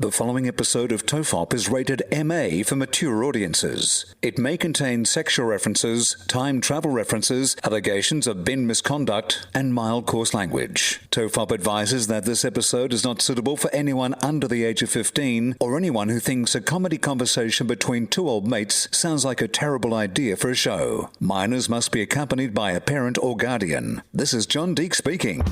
The following episode of TOFOP is rated MA for mature audiences. It may contain sexual references, time travel references, allegations of bin misconduct, and mild coarse language. TOFOP advises that this episode is not suitable for anyone under the age of 15 or anyone who thinks a comedy conversation between two old mates sounds like a terrible idea for a show. Minors must be accompanied by a parent or guardian. This is John Deek speaking.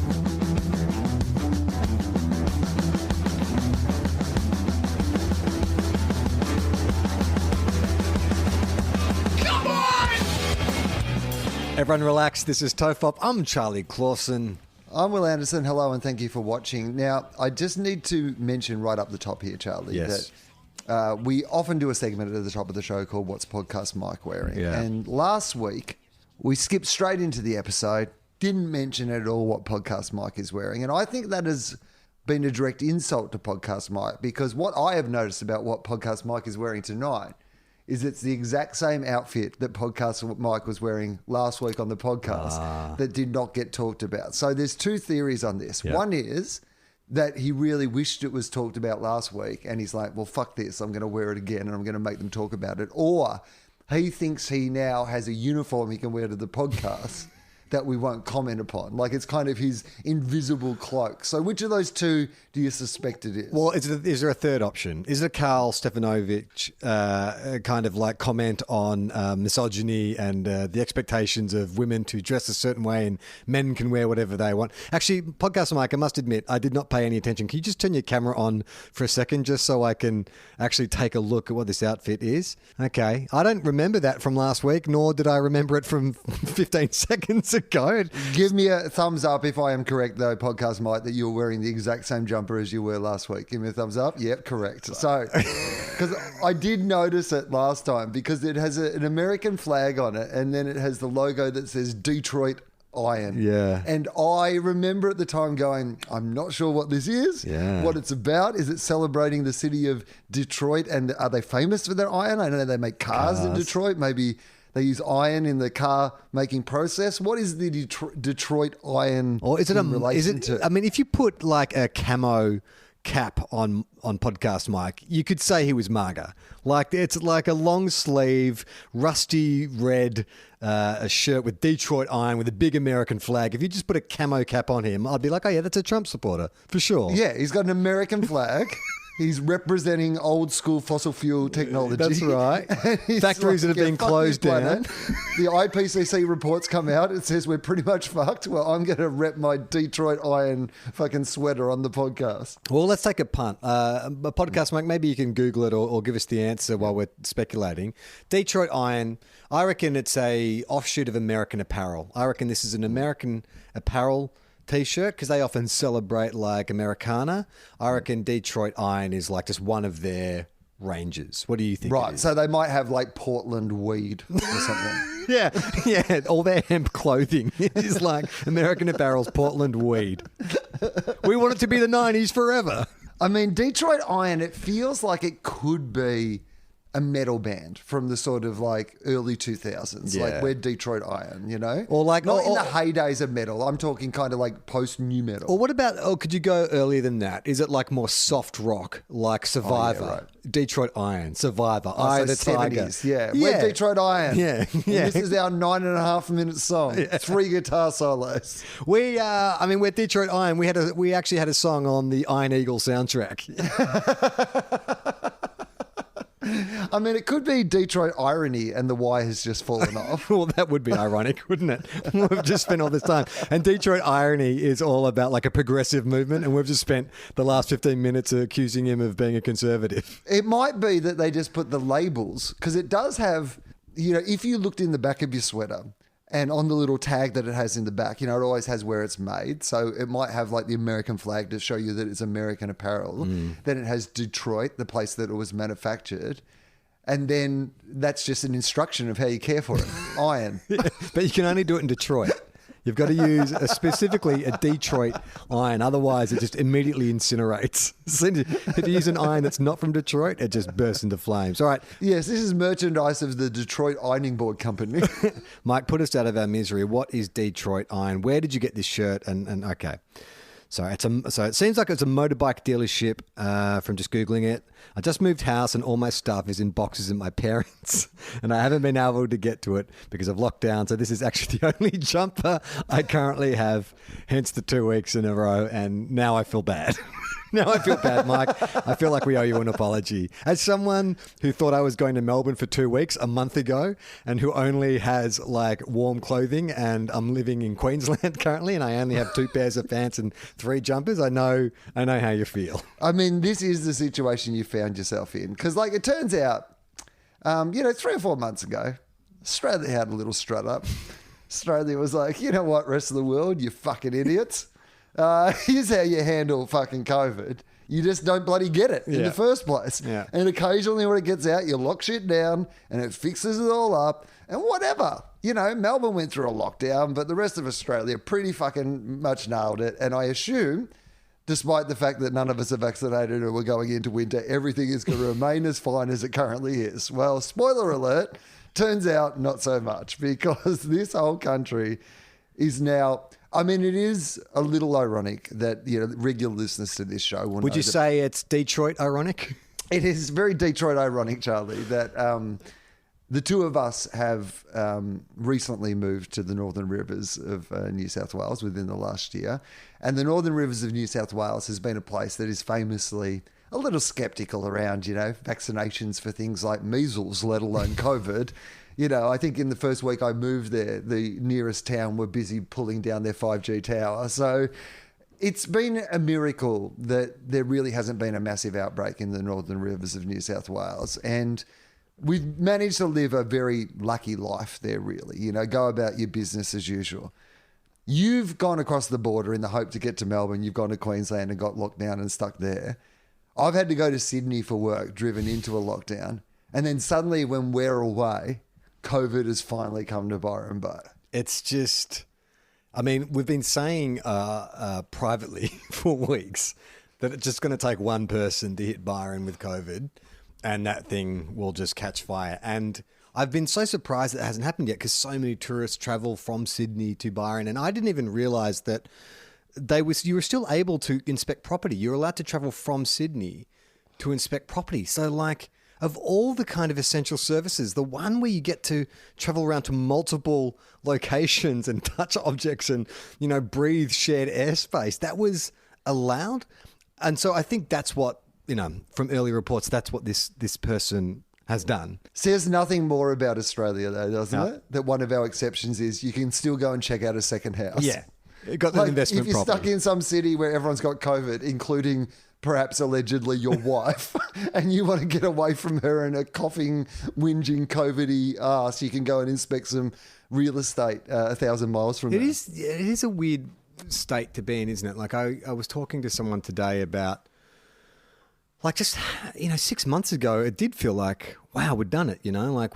Everyone relax, this is TOFOP. I'm Charlie Clausen. I'm Wil Anderson. Hello and thank you for watching. Now, I just need to mention right up the top here, Charlie, that we often do a segment at the top of the show called What's Podcast Mike Wearing? Yeah. And last week, we skipped straight into the episode, didn't mention at all what Podcast Mike is wearing. And I think that has been a direct insult to Podcast Mike, because what I have noticed about what Podcast Mike is wearing tonight is it's the exact same outfit that Podcast Mike was wearing last week on the podcast that did not get talked about. So there's two theories on this. Yeah. One is that he really wished it was talked about last week and he's like, well, fuck this, I'm going to wear it again and I'm going to make them talk about it. Or he thinks he now has a uniform he can wear to the podcast that we won't comment upon. Like, it's kind of his invisible cloak. So which of those two do you suspect it is? Well, is there a third option? Is it Carl Stefanovic kind of like comment on misogyny and the expectations of women to dress a certain way and men can wear whatever they want? Actually, Podcast Mike, I must admit, I did not pay any attention. Can you just turn your camera on for a second just so I can actually take a look at what this outfit is? Okay. I don't remember that from last week, nor did I remember it from 15 seconds ago. Give me a thumbs up if I am correct, though, Podcast Mike, that you're wearing the exact same jumper as you were last week. Give me a thumbs up. Yep, correct. So, because I did notice it last time, because it has an American flag on it, and then it has the logo that says Detroit Iron. Yeah. And I remember at the time going, I'm not sure what this is, what it's about. Is it celebrating the city of Detroit? And are they famous for their iron? I know they make cars in Detroit. Maybe they use iron in the car making process. What is the Detroit iron Or is it in relation to? I mean, if you put like a camo cap on Podcast Mike, you could say he was MAGA. Like, it's like a long sleeve, rusty red a shirt with Detroit Iron with a big American flag. If you just put a camo cap on him, I'd be like, oh yeah, that's a Trump supporter for sure. Yeah, he's got an American flag. He's representing old school fossil fuel technology. That's right. Factories that have been closed down. The IPCC reports come out. It says we're pretty much fucked. Well, I'm going to rep my Detroit Iron fucking sweater on the podcast. Well, let's take a punt. Podcast Mike, maybe you can Google it or give us the answer while we're speculating. Detroit Iron, I reckon it's a offshoot of American Apparel. I reckon this is an American Apparel T-shirt, because they often celebrate like Americana. I reckon Detroit Iron is like just one of their ranges. What do you think? Right, so they might have like Portland weed or something. yeah, all their hemp clothing is like American Apparel's Portland weed. We want it to be the 90s forever. I mean, Detroit Iron, it feels like it could be a metal band from the sort of like early 2000s. Yeah. Like, we're Detroit Iron, you know? Or like, not in the heydays of metal. I'm talking kind of like post-new metal. Or what about, could you go earlier than that? Is it like more soft rock, like Survivor? Oh, yeah, right. Detroit Iron, Survivor, Oh, Eye so of the Tiger. 70s, yeah. We're Detroit Iron. Yeah. And this is our 9.5 minute song. 3 guitar solos. We're Detroit Iron. We actually had a song on the Iron Eagle soundtrack. I mean, it could be Detroit Irony and the Y has just fallen off. Well, that would be ironic, wouldn't it? We've just spent all this time. And Detroit Irony is all about like a progressive movement, and we've just spent the last 15 minutes accusing him of being a conservative. It might be that they just put the labels, because it does have, you know, if you looked in the back of your sweater and on the little tag that it has in the back, you know, it always has where it's made. So it might have like the American flag to show you that it's American Apparel. Then it has Detroit, the place that it was manufactured. And then that's just an instruction of how you care for it. Iron. But you can only do it in Detroit. You've got to use specifically a Detroit iron. Otherwise, it just immediately incinerates. If you use an iron that's not from Detroit, it just bursts into flames. All right. Yes, this is merchandise of the Detroit Ironing Board Company. Mike, put us out of our misery. What is Detroit Iron? Where did you get this shirt? And okay. So it seems like it's a motorbike dealership from just Googling it. I just moved house and all my stuff is in boxes at my parents' and I haven't been able to get to it because of lockdown. So this is actually the only jumper I currently have, hence the 2 weeks in a row. And now I feel bad. Now I feel bad, Mike. I feel like we owe you an apology. As someone who thought I was going to Melbourne for 2 weeks a month ago and who only has like warm clothing, and I'm living in Queensland currently and I only have 2 pairs of pants and 3 jumpers, I know how you feel. I mean, this is the situation you found yourself in. Because like it turns out, 3 or 4 months ago, Australia had a little strut up. Australia was like, you know what, rest of the world, you fucking idiots. Here's how you handle fucking COVID. You just don't bloody get it in the first place. Yeah. And occasionally when it gets out, you lock shit down and it fixes it all up and whatever. Melbourne went through a lockdown, but the rest of Australia pretty fucking much nailed it. And I assume, despite the fact that none of us are vaccinated or we're going into winter, everything is going to remain as fine as it currently is. Well, spoiler alert, turns out not so much, because this whole country is now... I mean, it is a little ironic that, regular listeners to this show will Would know you that say it's Detroit ironic? it is very Detroit ironic, Charlie, that the two of us have recently moved to the Northern Rivers of New South Wales within the last year. And the Northern Rivers of New South Wales has been a place that is famously a little skeptical around, vaccinations for things like measles, let alone COVID. I think in the first week I moved there, the nearest town were busy pulling down their 5G tower. So it's been a miracle that there really hasn't been a massive outbreak in the Northern Rivers of New South Wales. And we've managed to live a very lucky life there, really. Go about your business as usual. You've gone across the border in the hope to get to Melbourne. You've gone to Queensland and got locked down and stuck there. I've had to go to Sydney for work, driven into a lockdown. And then suddenly when we're away... COVID has finally come to Byron Bay. It's just, we've been saying privately for weeks that it's just going to take one person to hit Byron with COVID and that thing will just catch fire. And I've been so surprised that it hasn't happened yet because so many tourists travel from Sydney to Byron. And I didn't even realise that you were still able to inspect property. You're allowed to travel from Sydney to inspect property. So of all the kind of essential services, the one where you get to travel around to multiple locations and touch objects and, breathe shared airspace, that was allowed. And so I think that's what, from early reports, that's what this person has done. Says nothing more about Australia, though, doesn't it? That one of our exceptions is you can still go and check out a second house. Yeah. It got an investment if you're property. stuck in some city where everyone's got COVID, including... perhaps allegedly your wife, and you want to get away from her and a coughing, whinging, COVID-y ass, you can go and inspect some real estate 1,000 miles from there. It is a weird state to be in, isn't it? I was talking to someone today about, 6 months ago, it did feel like, wow, we'd done it,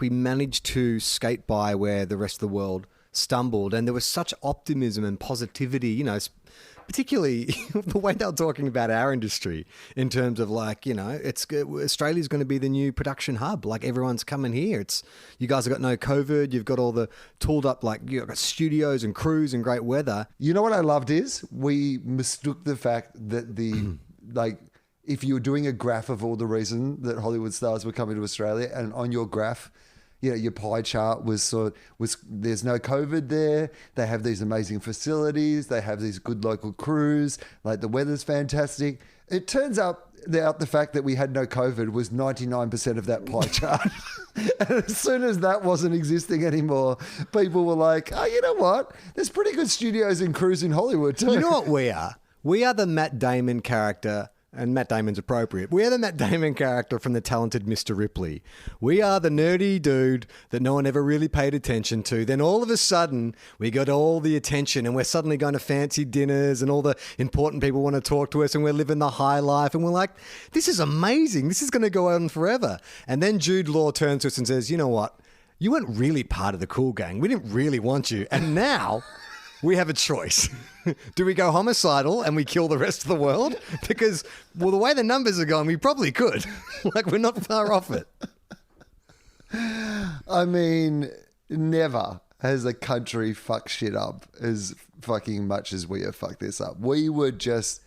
we managed to skate by where the rest of the world stumbled, and there was such optimism and positivity, particularly the way they were talking about our industry in terms of Australia's going to be the new production hub. Everyone's coming here. You guys have got no COVID. You've got all the tooled up, you've got studios and crews and great weather. You know what I loved is we mistook the fact that if you were doing a graph of all the reason that Hollywood stars were coming to Australia, and on your graph, your pie chart was there's no COVID there. They have these amazing facilities. They have these good local crews. The weather's fantastic. It turns out the fact that we had no COVID was 99% of that pie chart. And as soon as that wasn't existing anymore, people were like, oh, you know what? There's pretty good studios and crews in Hollywood too. You know what we are? We are the Matt Damon character. And Matt Damon's appropriate. We are the Matt Damon character from The Talented Mr. Ripley. We are the nerdy dude that no one ever really paid attention to. Then all of a sudden, we got all the attention and we're suddenly going to fancy dinners and all the important people want to talk to us and we're living the high life and we're like, this is amazing. This is going to go on forever. And then Jude Law turns to us and says, you know what? You weren't really part of the cool gang. We didn't really want you. And now... we have a choice. Do we go homicidal and we kill the rest of the world? Because, the way the numbers are going, we probably could. We're not far off it. I mean, never has a country fucked shit up as fucking much as we have fucked this up. We were just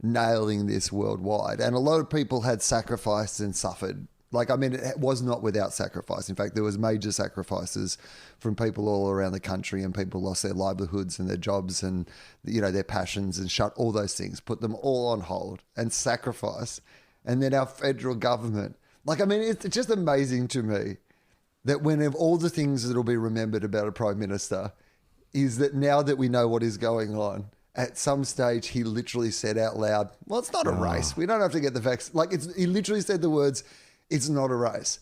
nailing this worldwide. And a lot of people had sacrificed and suffered. Like, I mean, it was not without sacrifice. In fact, there was major sacrifices from people all around the country, and people lost their livelihoods and their jobs and, you know, their passions, and shut all those things, put them all on hold and sacrifice. And then our federal government, like, I mean, it's just amazing to me that when of all the things that will be remembered about a prime minister is that now that we know what is going on, at some stage he literally said out loud, well, it's not a race. We don't have to get the vaccine. Like, he literally said the words, it's not a race.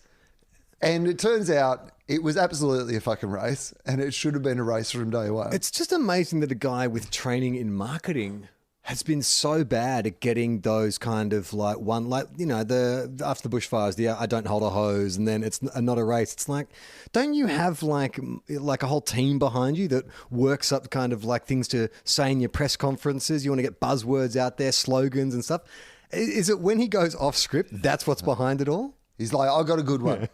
And it turns out it was absolutely a fucking race, and it should have been a race from day one. It's just amazing that a guy with training in marketing has been so bad at getting those kind of after the bushfires, I don't hold a hose, and then it's not a race. It's like, don't you have like a whole team behind you that works up kind of like things to say in your press conferences? You want to get buzzwords out there, slogans and stuff. Is it when he goes off script, that's what's behind it all? He's like, I got a good one.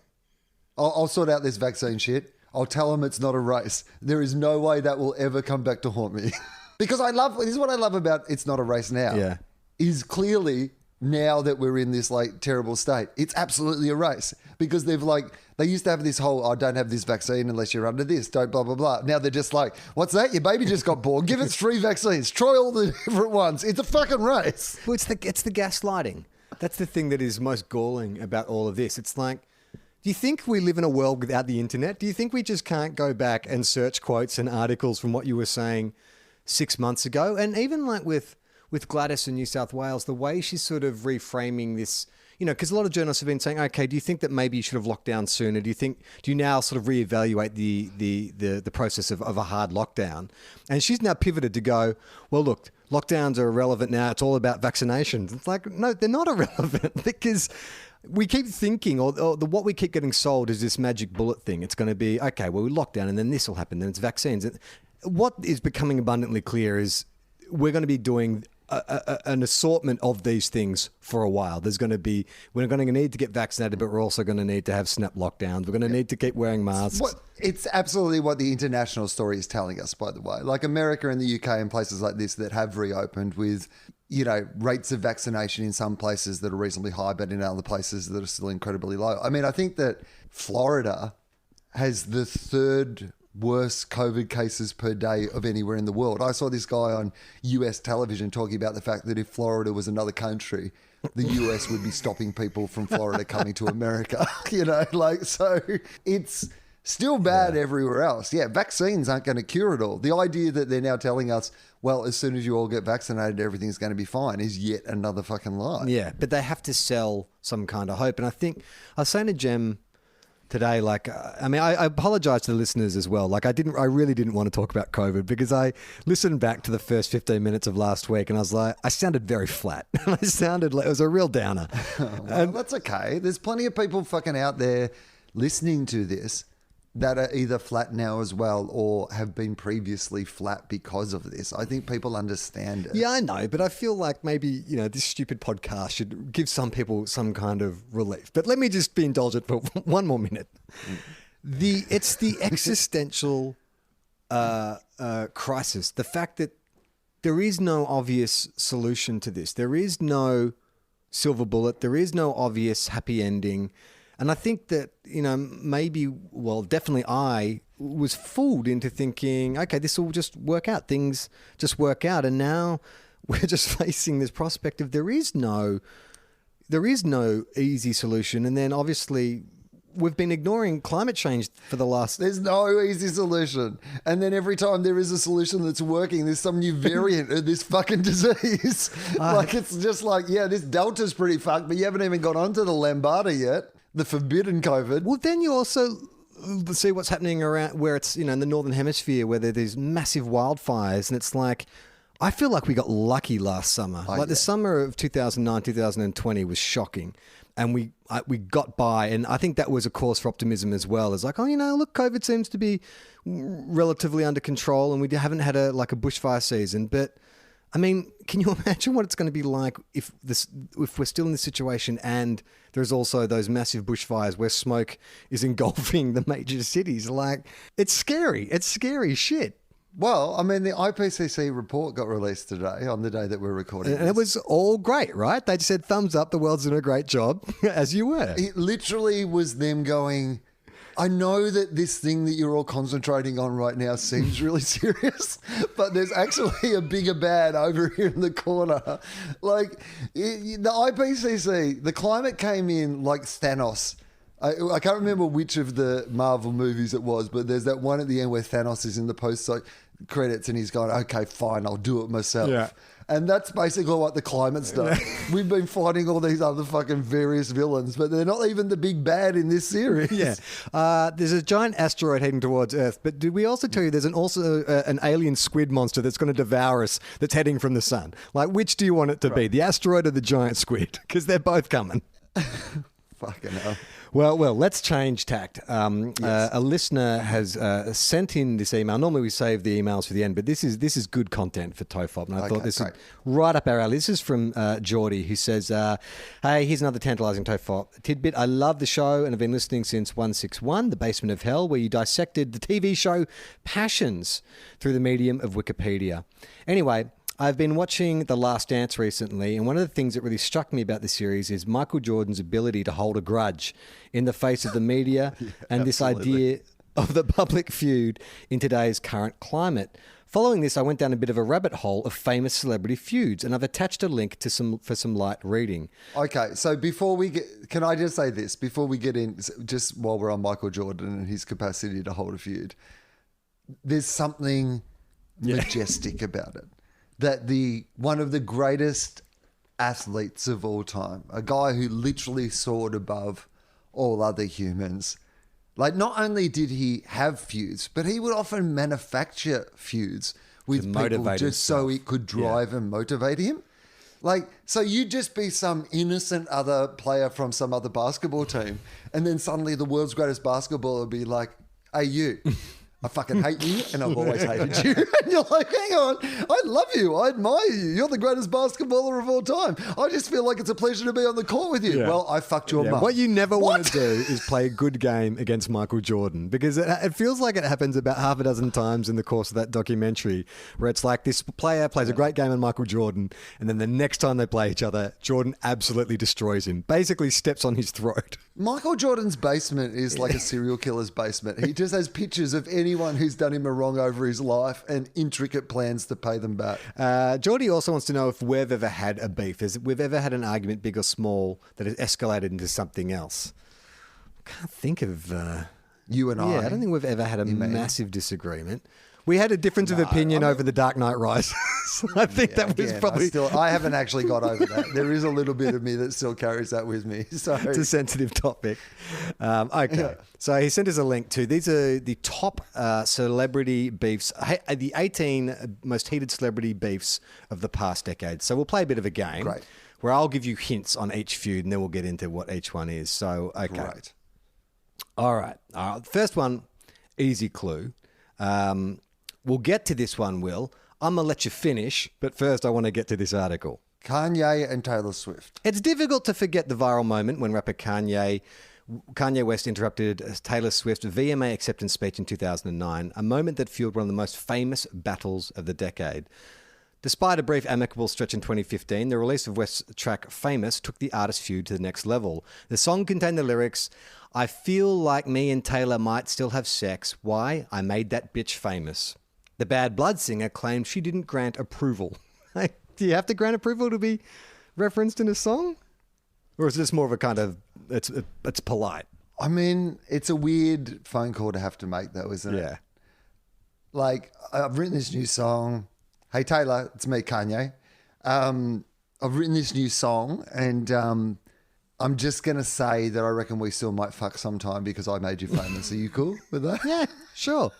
I'll sort out this vaccine shit. I'll tell him it's not a race. There is no way that will ever come back to haunt me. Because this is what I love about It's Not a Race Now. Yeah. Is clearly, now that we're in this like terrible state, it's absolutely a race. Because they used to have this whole, don't have this vaccine unless you're under this, don't blah, blah, blah. Now they're just like, what's that? Your baby just got born. Give it 3 vaccines. Try all the different ones. It's a fucking race. Well, it's the gaslighting. That's the thing that is most galling about all of this. It's like, do you think we live in a world without the internet? Do you think we just can't go back and search quotes and articles from what you were saying 6 months ago? And even like with Gladys in New South Wales, the way she's sort of reframing this, you know, because a lot of journalists have been saying, okay, do you think that maybe you should have locked down sooner? Do you now sort of reevaluate the process of a hard lockdown? And she's now pivoted to go, well, look, lockdowns are irrelevant now. It's all about vaccinations. It's like, no, they're not irrelevant, because we keep thinking, what we keep getting sold is this magic bullet thing. It's going to be, okay, well, we lock down and then this will happen. Then it's vaccines. What is becoming abundantly clear is we're going to be doing an assortment of these things for a while. We're going to need to get vaccinated, but we're also going to need to have snap lockdowns. We're going to need to keep wearing masks. It's absolutely what the international story is telling us, by the way. Like America and the UK and places like this that have reopened with, you know, rates of vaccination in some places that are reasonably high, but in other places that are still incredibly low. I mean, I think that Florida has the 3rd worst COVID cases per day of anywhere in the world. I saw this guy on US television talking about the fact that if Florida was another country, the US would be stopping people from Florida coming to America. You know, like, so it's still bad everywhere else. Yeah, vaccines aren't going to cure it all. The idea that they're now telling us, well, as soon as you all get vaccinated, everything's going to be fine, is yet another fucking lie. Yeah, but they have to sell some kind of hope. And I think I was saying to Jem today, like, I apologize to the listeners as well. Like, I really didn't want to talk about COVID, because I listened back to the first 15 minutes of last week and I was like, I sounded very flat. I sounded like it was a real downer. Well, that's okay. There's plenty of people fucking out there listening to this that are either flat now as well or have been previously flat because of this. I think people understand it. Yeah, I know, but I feel like maybe, you know, this stupid podcast should give some people some kind of relief. But let me just be indulgent for one more minute. It's the existential crisis. The fact that there is no obvious solution to this. There is no silver bullet. There is no obvious happy ending. And I think that, you know, definitely I was fooled into thinking, okay, this will just work out. Things just work out. And now we're just facing this prospect of there is no easy solution. And then obviously we've been ignoring climate change for the last... There's no easy solution. And then every time there is a solution that's working, there's some new variant of this fucking disease. Like, it's just like, yeah, this Delta's pretty fucked, but you haven't even got onto the Lambada yet. The forbidden COVID. Well, then you also see what's happening around where it's, you know, in the Northern Hemisphere, where there's massive wildfires. And it's like, I feel like we got lucky last summer. The summer of 2009, 2020 was shocking. And we got by. And I think that was a cause for optimism as well. It's like, oh, you know, look, COVID seems to be relatively under control and we haven't had a bushfire season. But I mean, can you imagine what it's going to be like if we're still in this situation and there's also those massive bushfires where smoke is engulfing the major cities? Like, it's scary. It's scary shit. Well, I mean, the IPCC report got released today on the day that we're recording And this. it was all great, right? They just said, thumbs up, the world's doing a great job, as you were. It literally was them going, I know that this thing that you're all concentrating on right now seems really serious, but there's actually a bigger bad over here in the corner. Like, the IPCC, the climate came in like Thanos. I can't remember which of the Marvel movies it was, but there's that one at the end where Thanos is in the post credits and he's going, okay, fine, I'll do it myself. Yeah. And that's basically what the climate's done. We've been fighting all these other fucking various villains, but they're not even the big bad in this series. Yeah. There's a giant asteroid heading towards Earth, but did we also tell you there's an alien squid monster that's going to devour us that's heading from the sun? Like, which do you want it to be, the asteroid or the giant squid? Because they're both coming. Fucking hell. Well, let's change tact. A listener has sent in this email. Normally we save the emails for the end, but this is good content for TOFOP, and I thought this is right up our alley. This is from Geordie, who says, hey, here's another tantalising TOFOP tidbit. I love the show and have been listening since 161, The Basement of Hell, where you dissected the TV show Passions through the medium of Wikipedia. Anyway, I've been watching The Last Dance recently, and one of the things that really struck me about the series is Michael Jordan's ability to hold a grudge in the face of the media and this idea of the public feud in today's current climate. Following this, I went down a bit of a rabbit hole of famous celebrity feuds, and I've attached a link to for some light reading. Okay, so before we get, can I just say this before we get in, just while we're on Michael Jordan and his capacity to hold a feud, there's something majestic about it. That one of the greatest athletes of all time, a guy who literally soared above all other humans, like not only did he have feuds, but he would often manufacture feuds with people just so it could drive and motivate him. Like, so you'd just be some innocent other player from some other basketball team, and then suddenly the world's greatest basketballer would be like, hey, you. I fucking hate you and I've always hated you. And you're like, hang on, I love you. I admire you. You're the greatest basketballer of all time. I just feel like it's a pleasure to be on the court with you. Yeah. Well, I fucked your mum. What you never want to do is play a good game against Michael Jordan, because it feels like it happens about half a dozen times in the course of that documentary, where it's like this player plays a great game on Michael Jordan, and then the next time they play each other, Jordan absolutely destroys him, basically steps on his throat. Michael Jordan's basement is like a serial killer's basement. He just has pictures of anyone who's done him a wrong over his life and intricate plans to pay them back. Geordie also wants to know if we've ever had a beef. If we've ever had an argument, big or small, that has escalated into something else. I can't think of... you and I. Yeah, I don't think we've ever had a massive disagreement. We had a difference of opinion over The Dark Knight Rises. I think that was probably... I haven't actually got over that. There is a little bit of me that still carries that with me. So it's a sensitive topic. Okay. So he sent us a link to... These are the top celebrity beefs, the 18 most heated celebrity beefs of the past decade. So we'll play a bit of a game where I'll give you hints on each feud and then we'll get into what each one is. So, okay. Great. All right. First one, easy clue. We'll get to this one, Will. I'm going to let you finish, but first I want to get to this article. Kanye and Taylor Swift. It's difficult to forget the viral moment when rapper Kanye West interrupted Taylor Swift's VMA acceptance speech in 2009, a moment that fueled one of the most famous battles of the decade. Despite a brief amicable stretch in 2015, the release of West's track Famous took the artist feud to the next level. The song contained the lyrics, I feel like me and Taylor might still have sex. Why? I made that bitch famous. The Bad Blood singer claimed she didn't grant approval. Do you have to grant approval to be referenced in a song? Or is this more of a kind of, it's polite? I mean, it's a weird phone call to have to make though, isn't it? Yeah. Like, I've written this new song. Hey, Taylor, it's me, Kanye. I've written this new song and I'm just going to say that I reckon we still might fuck sometime because I made you famous. Are you cool with that? Yeah, sure.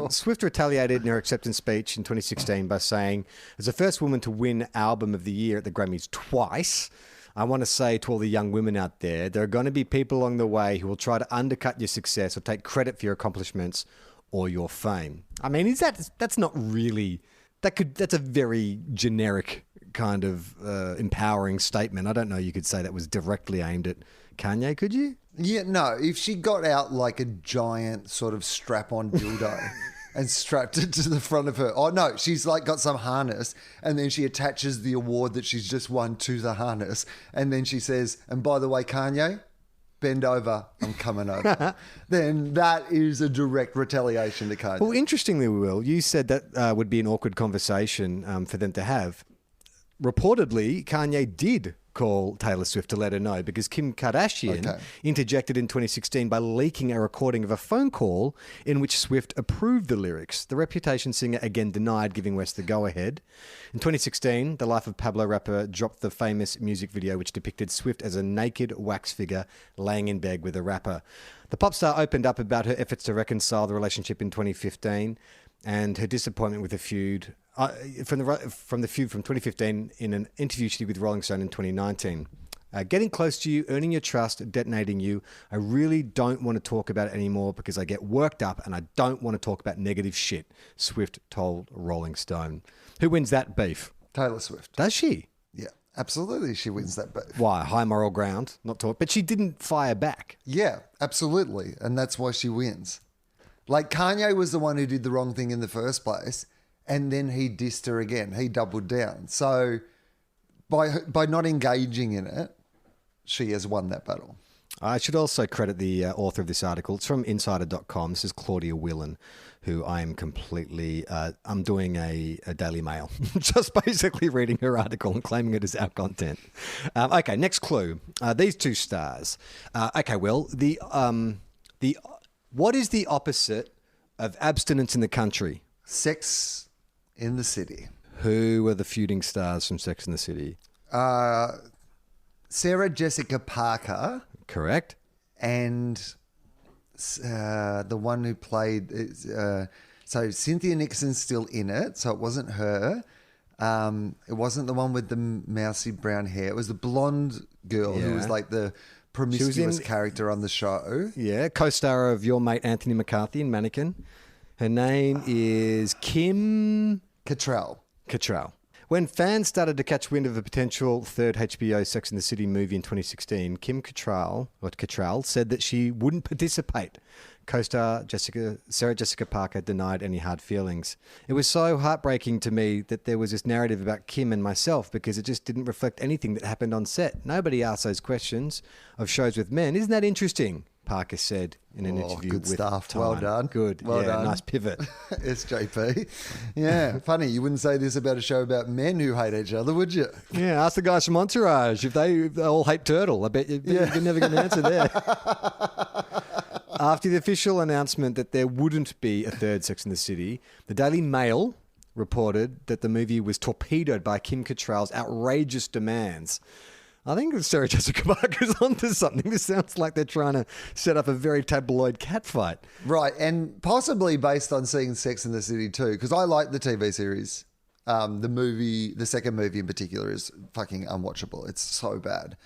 Swift retaliated in her acceptance speech in 2016 by saying, as the first woman to win Album of the Year at the Grammys twice, I want to say to all the young women out there, there are going to be people along the way who will try to undercut your success or take credit for your accomplishments or your fame. I mean, that's not really That's a very generic kind of empowering statement. I don't know. You could say that was directly aimed at Kanye. Could you? Yeah, no. If she got out like a giant sort of strap-on dildo and strapped it to the front of her. Oh no, she's like got some harness, and then she attaches the award that she's just won to the harness, and then she says, "And by the way, Kanye, bend over, I'm coming over." Then that is a direct retaliation to Kanye. Well, interestingly, Will, you said that would be an awkward conversation for them to have. Reportedly, Kanye did call Taylor Swift to let her know because Kim Kardashian interjected in 2016 by leaking a recording of a phone call in which Swift approved the lyrics. The Reputation singer again denied giving West the go-ahead. In 2016, the Life of Pablo rapper dropped the famous music video which depicted Swift as a naked wax figure laying in bed with a rapper. The pop star opened up about her efforts to reconcile the relationship in 2015 and her disappointment with the feud. From the feud from 2015 in an interview she did with Rolling Stone in 2019. Getting close to you, earning your trust, detonating you. I really don't want to talk about it anymore because I get worked up and I don't want to talk about negative shit, Swift told Rolling Stone. Who wins that beef? Taylor Swift. Does she? Yeah, absolutely she wins that beef. Why? High moral ground, not talk. But she didn't fire back. Yeah, absolutely. And that's why she wins. Like Kanye was the one who did the wrong thing in the first place. And then he dissed her again. He doubled down. So by not engaging in it, she has won that battle. I should also credit the author of this article. It's from insider.com. This is Claudia Willen, who I am completely... I'm doing a Daily Mail. Just basically reading her article and claiming it as our content. Okay, next clue. These two stars. Okay, Will, what is the opposite of abstinence in the country? Sex in the City. Who are the feuding stars from Sex in the City? Sarah Jessica Parker. Correct. And the one who played... so Cynthia Nixon's still in it, so it wasn't her. It wasn't the one with the mousy brown hair. It was the blonde girl who was like the promiscuous character on the show. Yeah, co-star of your mate Anthony McCarthy in Mannequin. Her name is Kim Cattrall. When fans started to catch wind of a potential third HBO Sex and the City movie in 2016, Kim Cattrall said that she wouldn't participate. Co-star Sarah Jessica Parker denied any hard feelings. It was so heartbreaking to me that there was this narrative about Kim and myself because it just didn't reflect anything that happened on set. Nobody asked those questions of shows with men. Isn't that interesting? Parker said in an interview good with stuff. Time. Well done. Good. Well done. Nice pivot. SJP. Yeah, funny. You wouldn't say this about a show about men who hate each other, would you? Yeah, ask the guys from Entourage if they all hate Turtle. I bet you're never going to answer there. After the official announcement that there wouldn't be a third Sex and the City, the Daily Mail reported that the movie was torpedoed by Kim Cattrall's outrageous demands. I think Sarah Jessica Parker's onto something. This sounds like they're trying to set up a very tabloid catfight. Right, and possibly based on seeing Sex and the City too, because I like the TV series. The second movie in particular is fucking unwatchable. It's so bad.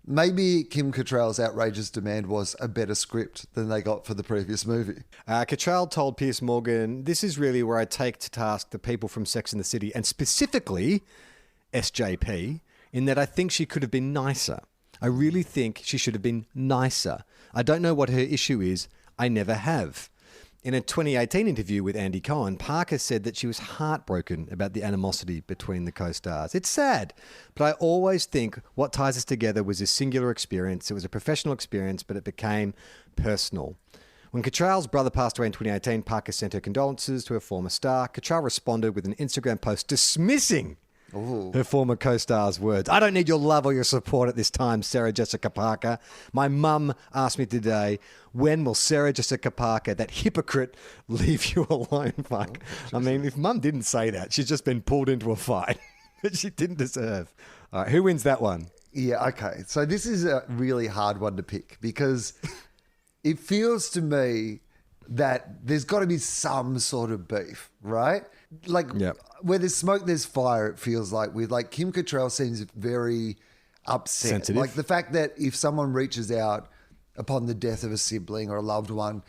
Maybe Kim Cattrall's outrageous demand was a better script than they got for the previous movie. Cattrall told Piers Morgan, "This is really where I take to task the people from Sex and the City, and specifically SJP, in that I think she could have been nicer. I really think she should have been nicer. I don't know what her issue is. I never have." In a 2018 interview with Andy Cohen, Parker said that she was heartbroken about the animosity between the co-stars. It's sad, but I always think what ties us together was a singular experience. It was a professional experience, but it became personal. When Cattrall's brother passed away in 2018, Parker sent her condolences to her former star. Cattrall responded with an Instagram post dismissing her former co-star's words. "I don't need your love or your support at this time, Sarah Jessica Parker. My mum asked me today, when will Sarah Jessica Parker, that hypocrite, leave you alone?" Fuck. I mean, if mum didn't say that, she's just been pulled into a fight that she didn't deserve. All right, who wins that one? Yeah, okay. So this is a really hard one to pick because it feels to me that there's got to be some sort of beef, right? Like where there's smoke, there's fire, it feels like. With like Kim Cattrall seems very upset. Sensitive. Like the fact that if someone reaches out upon the death of a sibling or a loved one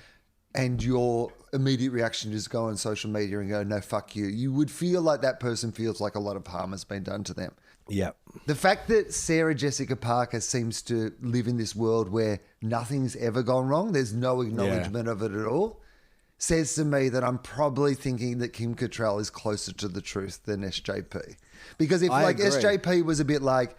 and you're immediate reaction is go on social media and go, no, fuck you. You would feel like that person feels like a lot of harm has been done to them. Yeah. The fact that Sarah Jessica Parker seems to live in this world where nothing's ever gone wrong, there's no acknowledgement of it at all, says to me that I'm probably thinking that Kim Cattrall is closer to the truth than SJP. Because if I agree. SJP was a bit like,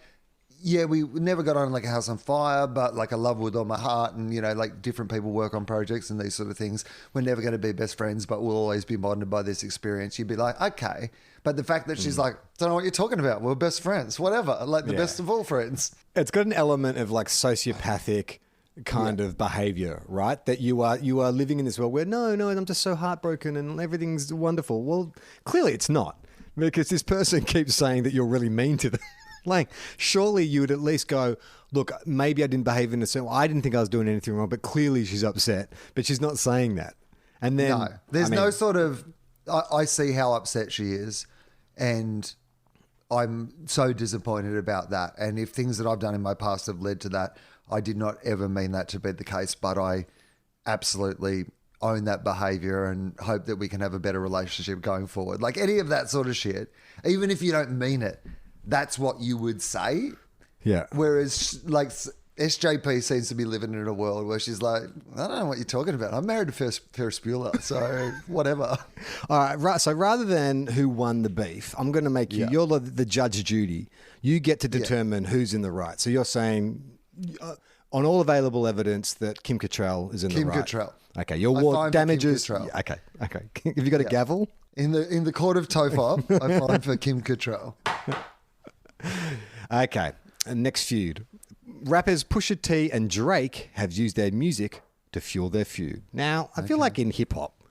yeah, we never got on like a house on fire, but like I love with all my heart, and like different people work on projects and these sort of things. We're never going to be best friends, but we'll always be bonded by this experience. You'd be like, okay. But the fact that she's like, don't know what you're talking about. We're best friends, whatever. Like the best of all friends. It's got an element of like sociopathic kind of behavior, right? That you are living in this world where no, I'm just so heartbroken and everything's wonderful. Well, clearly it's not, because this person keeps saying that you're really mean to them. Like, surely you would at least go, look, maybe I didn't behave in a certain way. I didn't think I was doing anything wrong, but clearly she's upset. But she's not saying that. And then No, there's no sort of, I see how upset she is, and I'm so disappointed about that. And if things that I've done in my past have led to that, I did not ever mean that to be the case, but I absolutely own that behavior and hope that we can have a better relationship going forward. Like any of that sort of shit, even if you don't mean it, that's what you would say. Yeah. Whereas like SJP seems to be living in a world where she's like, I don't know what you're talking about. I'm married to Ferris Bueller, so whatever. All right, right. So rather than who won the beef, I'm going to make you, you're the judge of Judy. You get to determine who's in the right. So you're saying on all available evidence that Kim Cattrall is in the right. Kim Cattrall. Okay, your award damages. Okay. Have you got a gavel? In the court of TOFOP, I find for Kim Cattrall. Okay, next feud. Rappers Pusha T and Drake have used their music to fuel their feud. Now, I feel like in hip-hop,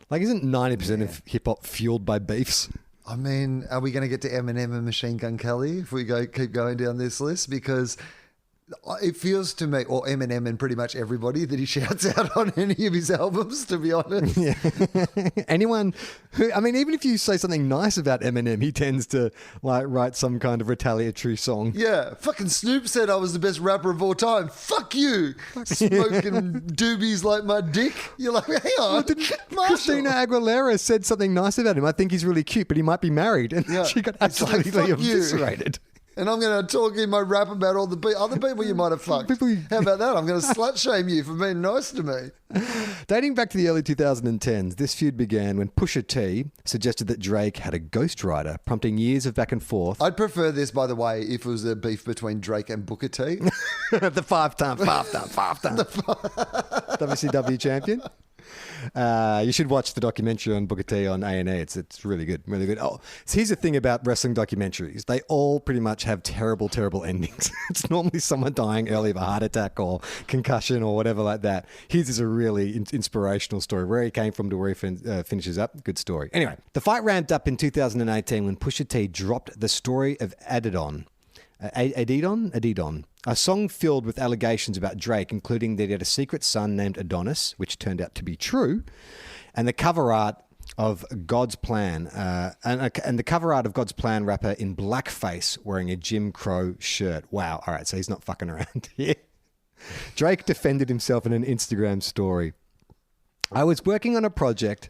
like isn't 90% of hip-hop fueled by beefs? I mean, are we going to get to Eminem and Machine Gun Kelly if we keep going down this list? Because it feels to me, or Eminem and pretty much everybody, that he shouts out on any of his albums, to be honest. Yeah. Anyone who, I mean, even if you say something nice about Eminem, he tends to like write some kind of retaliatory song. Yeah. Fucking Snoop said I was the best rapper of all time. Fuck you. Smoking doobies like my dick. You're like, hang on. Christina Aguilera said something nice about him. I think he's really cute, but he might be married. And she got absolutely eviscerated. And I'm going to talk in my rap about all the other people you might have fucked. How about that? I'm going to slut shame you for being nice to me. Dating back to the early 2010s, this feud began when Pusha T suggested that Drake had a ghostwriter, prompting years of back and forth. I'd prefer this, by the way, if it was a beef between Drake and Booker T. The five-time WCW champion. You should watch the documentary on Booker T on A&E. It's really good, really good. Oh, so here's the thing about wrestling documentaries. They all pretty much have terrible, terrible endings. It's normally someone dying early of a heart attack or concussion or whatever like that. His is a really inspirational story. Where he came from to where he finishes up, good story. Anyway, the fight ramped up in 2018 when Pusha T dropped the story of Adidon, a song filled with allegations about Drake, including that he had a secret son named Adonis, which turned out to be true, and the cover art of God's Plan, and the cover art of God's Plan rapper in blackface wearing a Jim Crow shirt. Wow. All right, so he's not fucking around here. Drake defended himself in an Instagram story. I was working on a project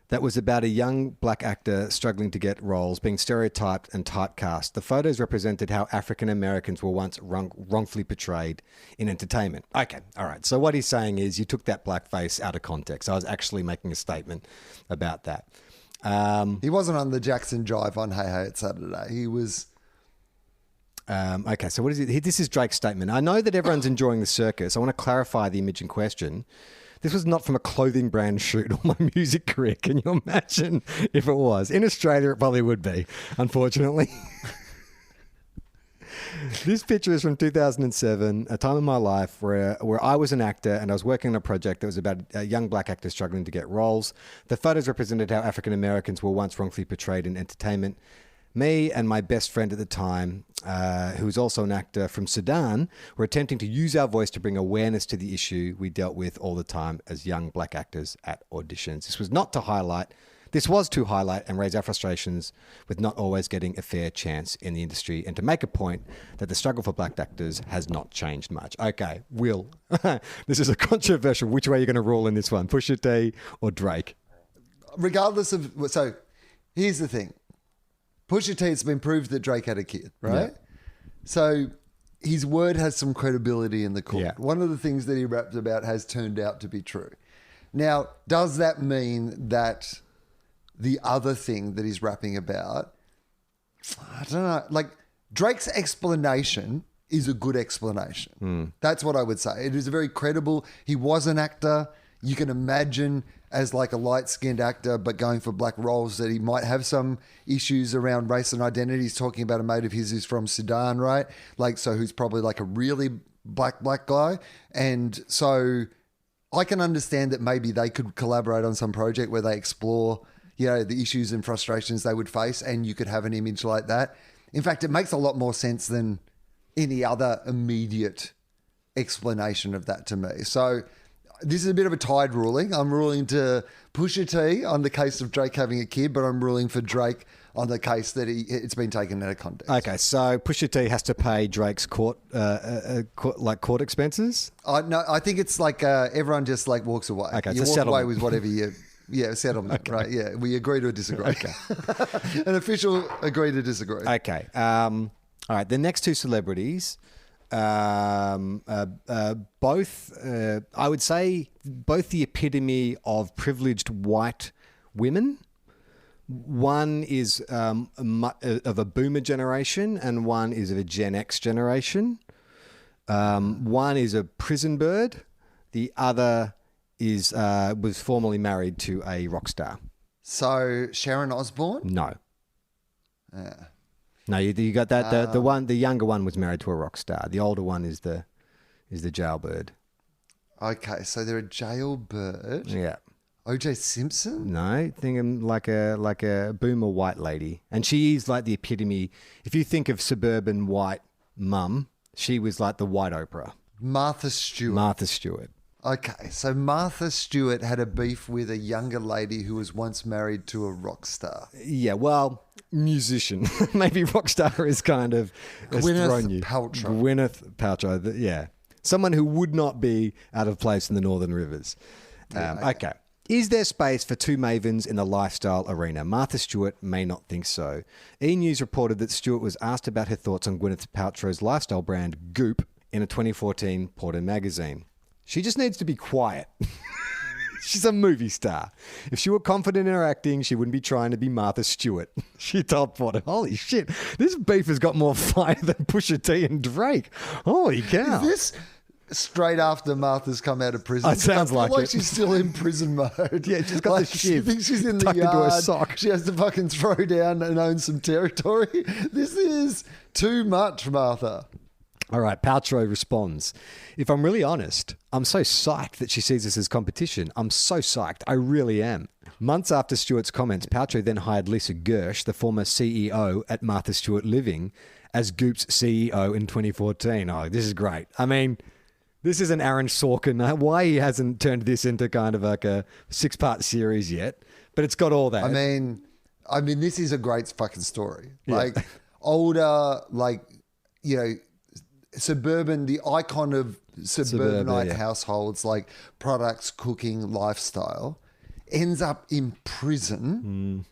that was about a young black actor struggling to get roles, being stereotyped and typecast. The photos represented how African Americans were once wrongfully portrayed in entertainment. Okay, all right. So what he's saying is you took that blackface out of context. I was actually making a statement about that. He wasn't on the Jackson Jive on Hey Hey It's Saturday. He was... Okay, so what is it? This is Drake's statement. I know that everyone's enjoying the circus. I want to clarify the image in question. This was not from a clothing brand shoot or my music career. Can you imagine if it was? In Australia, it probably would be, unfortunately. This picture is from 2007, a time in my life where I was an actor and I was working on a project that was about a young black actor struggling to get roles. The photos represented how African Americans were once wrongfully portrayed in entertainment. Me and my best friend at the time, who was also an actor from Sudan, were attempting to use our voice to bring awareness to the issue we dealt with all the time as young black actors at auditions. This was not to highlight This was to highlight and raise our frustrations with not always getting a fair chance in the industry and to make a point that the struggle for black actors has not changed much. Okay, Will, this is a controversial. Which way are you going to rule in this one? Pusha T or Drake? Regardless of... So, here's the thing. Pusha T, it's been proved that Drake had a kid, right? Yeah. So... his word has some credibility in the court. Yeah. One of the things that he rapped about has turned out to be true. Now, does that mean that the other thing that he's rapping about, I don't know, like Drake's explanation is a good explanation. That's what I would say. It is very credible. He was an actor. You can imagine as like a light-skinned actor, but going for black roles, that he might have some issues around race and identity. He's talking about a mate of his who's from Sudan, right? Like, so who's probably like a really black guy. And so I can understand that maybe they could collaborate on some project where they explore, you know, the issues and frustrations they would face, and you could have an image like that. In fact, it makes a lot more sense than any other immediate explanation of that to me. So this is a bit of a tied ruling. I'm ruling to Pusha T on the case of Drake having a kid, but I'm ruling for Drake on the case that it's been taken out of context. Okay, so Pusha T has to pay Drake's court expenses? No, I think it's like everyone just like walks away. Okay, you it's a walk settlement. away with whatever you... Yeah, settlement, okay. Right? Yeah, we agree to disagree. Okay. An official agree to disagree. Okay. All right, the next two celebrities... both, I would say, both the epitome of privileged white women. One is of a boomer generation and one is of a Gen X generation. One is a prison bird. The other is was formerly married to a rock star. So Sharon Osbourne? No. No, you got that. The younger one was married to a rock star. The older one is the jailbird. Okay, so they're a jailbird. Yeah. O.J. Simpson? No, think of like a boomer white lady, and she is like the epitome. If you think of suburban white mum, she was like the white Oprah. Martha Stewart. Martha Stewart. Okay, so Martha Stewart had a beef with a younger lady who was once married to a rock star. Yeah, well, musician. Maybe rock star is kind of Gwyneth Paltrow. Gwyneth Paltrow, yeah. Someone who would not be out of place in the Northern Rivers. Okay. Is there space for two mavens in the lifestyle arena? Martha Stewart may not think so. E! News reported that Stewart was asked about her thoughts on Gwyneth Paltrow's lifestyle brand Goop in a 2014 Porter magazine. She just needs to be quiet. She's a movie star. If she were confident in her acting, she wouldn't be trying to be Martha Stewart. She told Porter, holy shit, this beef has got more fire than Pusha T and Drake. Holy cow. Is this straight after Martha's come out of prison? It sounds like it. She's still in prison mode. Yeah, she's got like the She shiv thinks she's in the tucked yard. into her sock. She has to fucking throw down and own some territory. This is too much, Martha. All right, Paltrow responds, if I'm really honest, I'm so psyched that she sees this as competition. I'm so psyched. I really am. Months after Stewart's comments, Paltrow then hired Lisa Gersh, the former CEO at Martha Stewart Living, as Goop's CEO in 2014. Oh, this is great. I mean, this is an Aaron Sorkin. Why he hasn't turned this into kind of like a 6-part series yet, but it's got all that. I mean, this is a great fucking story. Like, Yeah. older, like, you know, suburban, the icon of suburbanite households, like products, cooking, lifestyle, ends up in prison.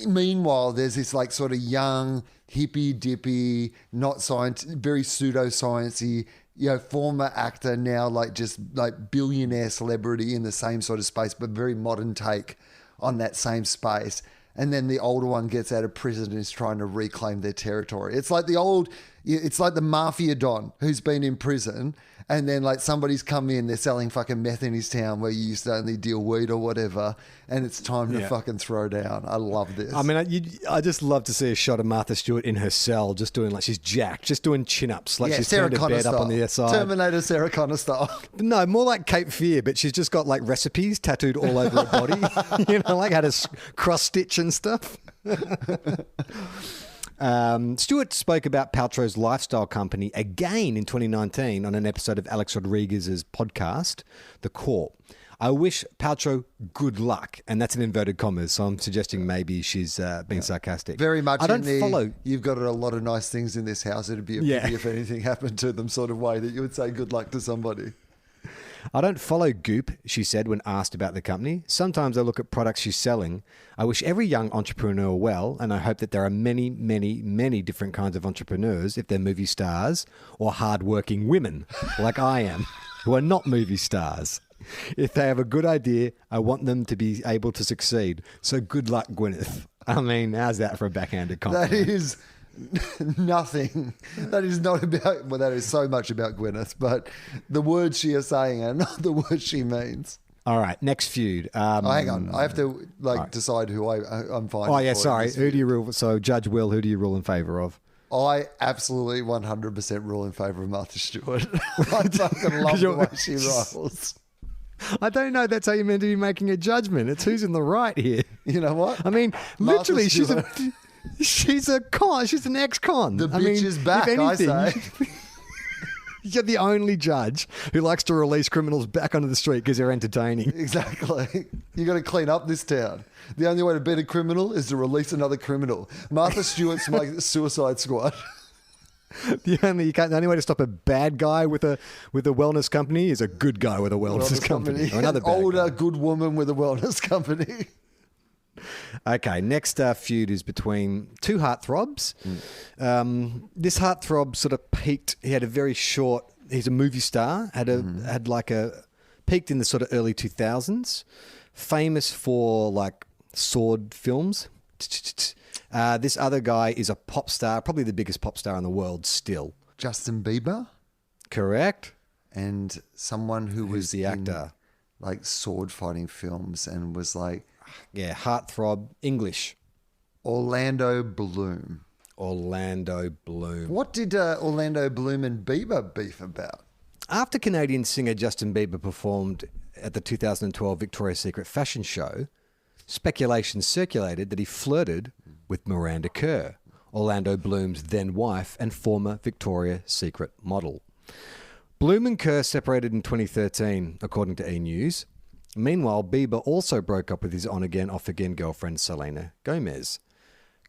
Meanwhile, there's this like sort of young, hippy dippy, not science, very pseudoscience-y, you know, former actor, now like just like billionaire celebrity in the same sort of space, but very modern take on that same space. And then the older one gets out of prison and is trying to reclaim their territory. It's like it's like the mafia don who's been in prison, and then like somebody's come in, they're selling fucking meth in his town where you used to only deal weed or whatever, and it's time to fucking throw down. I love this. I mean, I just love to see a shot of Martha Stewart in her cell, just doing like she's jacked, just doing chin-ups, like she's Sarah turned her Connor bed style. up on the side. Terminator Sarah Connor style. No, more like Cape Fear, but she's just got like recipes tattooed all over her body. You know, like how to cross stitch and stuff. Stewart spoke about Paltrow's lifestyle company again in 2019 on an episode of Alex Rodriguez's podcast, The Corp. I wish Paltrow good luck. And that's in inverted commas. So I'm suggesting maybe she's being sarcastic. Very much I don't follow. You've got a lot of nice things in this house. It'd be a pity if anything happened to them sort of way that you would say good luck to somebody. I don't follow Goop, she said when asked about the company. Sometimes I look at products she's selling. I wish every young entrepreneur well, and I hope that there are many, many, many different kinds of entrepreneurs, if they're movie stars or hardworking women, like I am, who are not movie stars. If they have a good idea, I want them to be able to succeed. So good luck, Gwyneth. I mean, how's that for a backhanded compliment? That is nothing. That is not about, well, that is so much about Gwyneth, but the words she is saying are not the words she means. All right, next feud. Hang on. I have to decide who I'm fine. Oh, yeah, sorry. Who do you rule? So Judge Will, who do you rule in favour of? I absolutely 100% rule in favour of Martha Stewart. I fucking love the way she rolls. I don't know. That's how you're meant to be making a judgment. It's who's in the right here. You know what? I mean, Martha literally, Stewart. she's a con. She's an ex-con. The bitch is back, I say. You're the only judge who likes to release criminals back onto the street because they're entertaining. Exactly. You got to clean up this town. The only way to beat a criminal is to release another criminal. Martha Stewart's like Suicide Squad. The only way to stop a bad guy with a wellness company is a good guy with a wellness company. Or another An bad older, guy. good woman with a wellness company. Okay, next feud is between two heartthrobs. This heartthrob sort of peaked. He had a very short. He's a movie star. Peaked in the sort of early 2000s. Famous for like sword films. This other guy is a pop star, probably the biggest pop star in the world still. Justin Bieber. Correct. And someone who was the actor? like sword fighting films and was like. Yeah, heartthrob, English. Orlando Bloom. Orlando Bloom. What did Orlando Bloom and Bieber beef about? After Canadian singer Justin Bieber performed at the 2012 Victoria's Secret fashion show, speculation circulated that he flirted with Miranda Kerr, Orlando Bloom's then wife and former Victoria's Secret model. Bloom and Kerr separated in 2013, according to E! News. Meanwhile, Bieber also broke up with his on-again, off-again girlfriend Selena Gomez.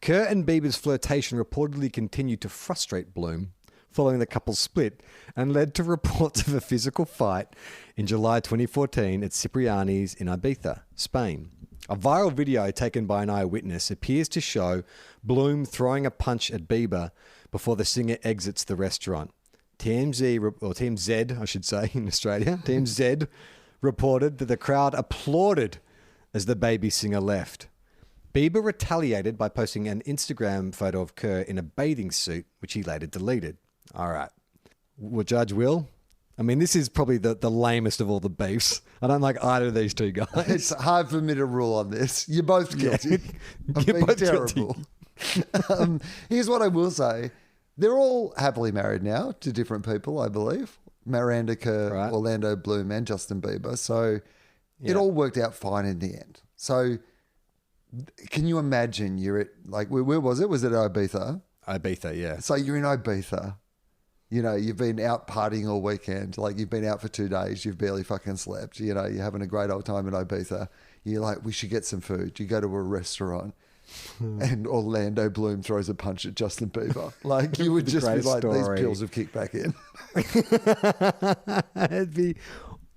Kerr and Bieber's flirtation reportedly continued to frustrate Bloom following the couple's split and led to reports of a physical fight in July 2014 at Cipriani's in Ibiza, Spain. A viral video taken by an eyewitness appears to show Bloom throwing a punch at Bieber before the singer exits the restaurant. Team Z, I should say, in Australia, Team Z reported that the crowd applauded as the baby singer left. Bieber retaliated by posting an Instagram photo of Kerr in a bathing suit, which he later deleted. All right. Well, Judge Will? I mean, this is probably the lamest of all the beefs. I don't like either of these two guys. It's hard for me to rule on this. You're both guilty. You're both terrible. Here's what I will say. They're all happily married now to different people, I believe. Miranda Kerr, Right. Orlando Bloom, and Justin Bieber. So it all worked out fine in the end. So can you imagine you're at, like, where was it? Was it Ibiza? Ibiza, yeah. So you're in Ibiza. You know, you've been out partying all weekend. Like, you've been out for 2 days. You've barely fucking slept. You know, you're having a great old time in Ibiza. You're like, we should get some food. You go to a restaurant. And Orlando Bloom throws a punch at Justin Bieber. Like, you would just be like, these pills have kicked back in. It'd be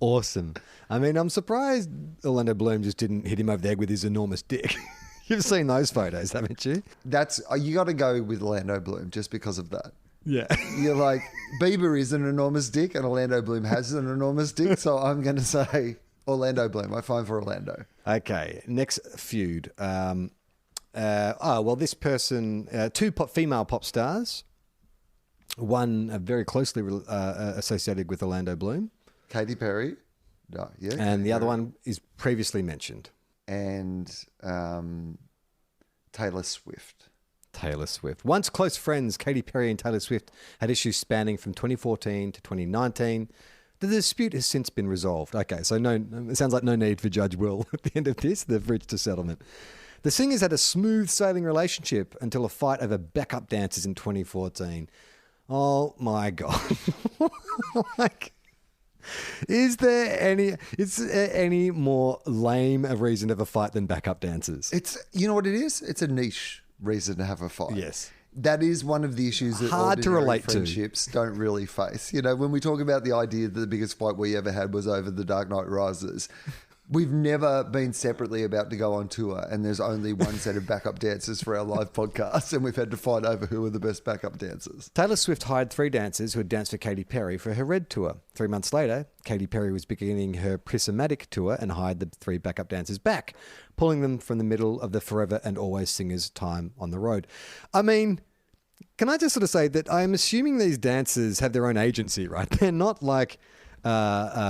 awesome. I mean, I'm surprised Orlando Bloom just didn't hit him over the head with his enormous dick. You've seen those photos, haven't you? You got to go with Orlando Bloom just because of that. Yeah. You're like, Bieber is an enormous dick and Orlando Bloom has an enormous dick. So I'm going to say Orlando Bloom. I find for Orlando. Okay. Next feud. This person, two female pop stars. One very closely associated with Orlando Bloom. Katy Perry. No, yeah. And the other one is previously mentioned. And Taylor Swift. Taylor Swift. Once close friends, Katy Perry and Taylor Swift had issues spanning from 2014 to 2019. The dispute has since been resolved. Okay, so it sounds like no need for Judge Will at the end of this. They've reached a settlement. The singers had a smooth sailing relationship until a fight over backup dancers in 2014. Oh my God. Is there any more lame a reason to have a fight than backup dancers? You know what it is? It's a niche reason to have a fight. Yes. That is one of the issues that hard to relate friendships don't really face. You know, when we talk about the idea that the biggest fight we ever had was over The Dark Knight Rises, we've never been separately about to go on tour and there's only one set of backup dancers for our live podcast and we've had to fight over who are the best backup dancers. Taylor Swift hired 3 dancers who had danced for Katy Perry for her Red tour. 3 months later, Katy Perry was beginning her Prismatic tour and hired the 3 backup dancers back, pulling them from the middle of the Forever and Always singers' time on the road. I mean, can I just sort of say that I'm assuming these dancers have their own agency, right? They're not like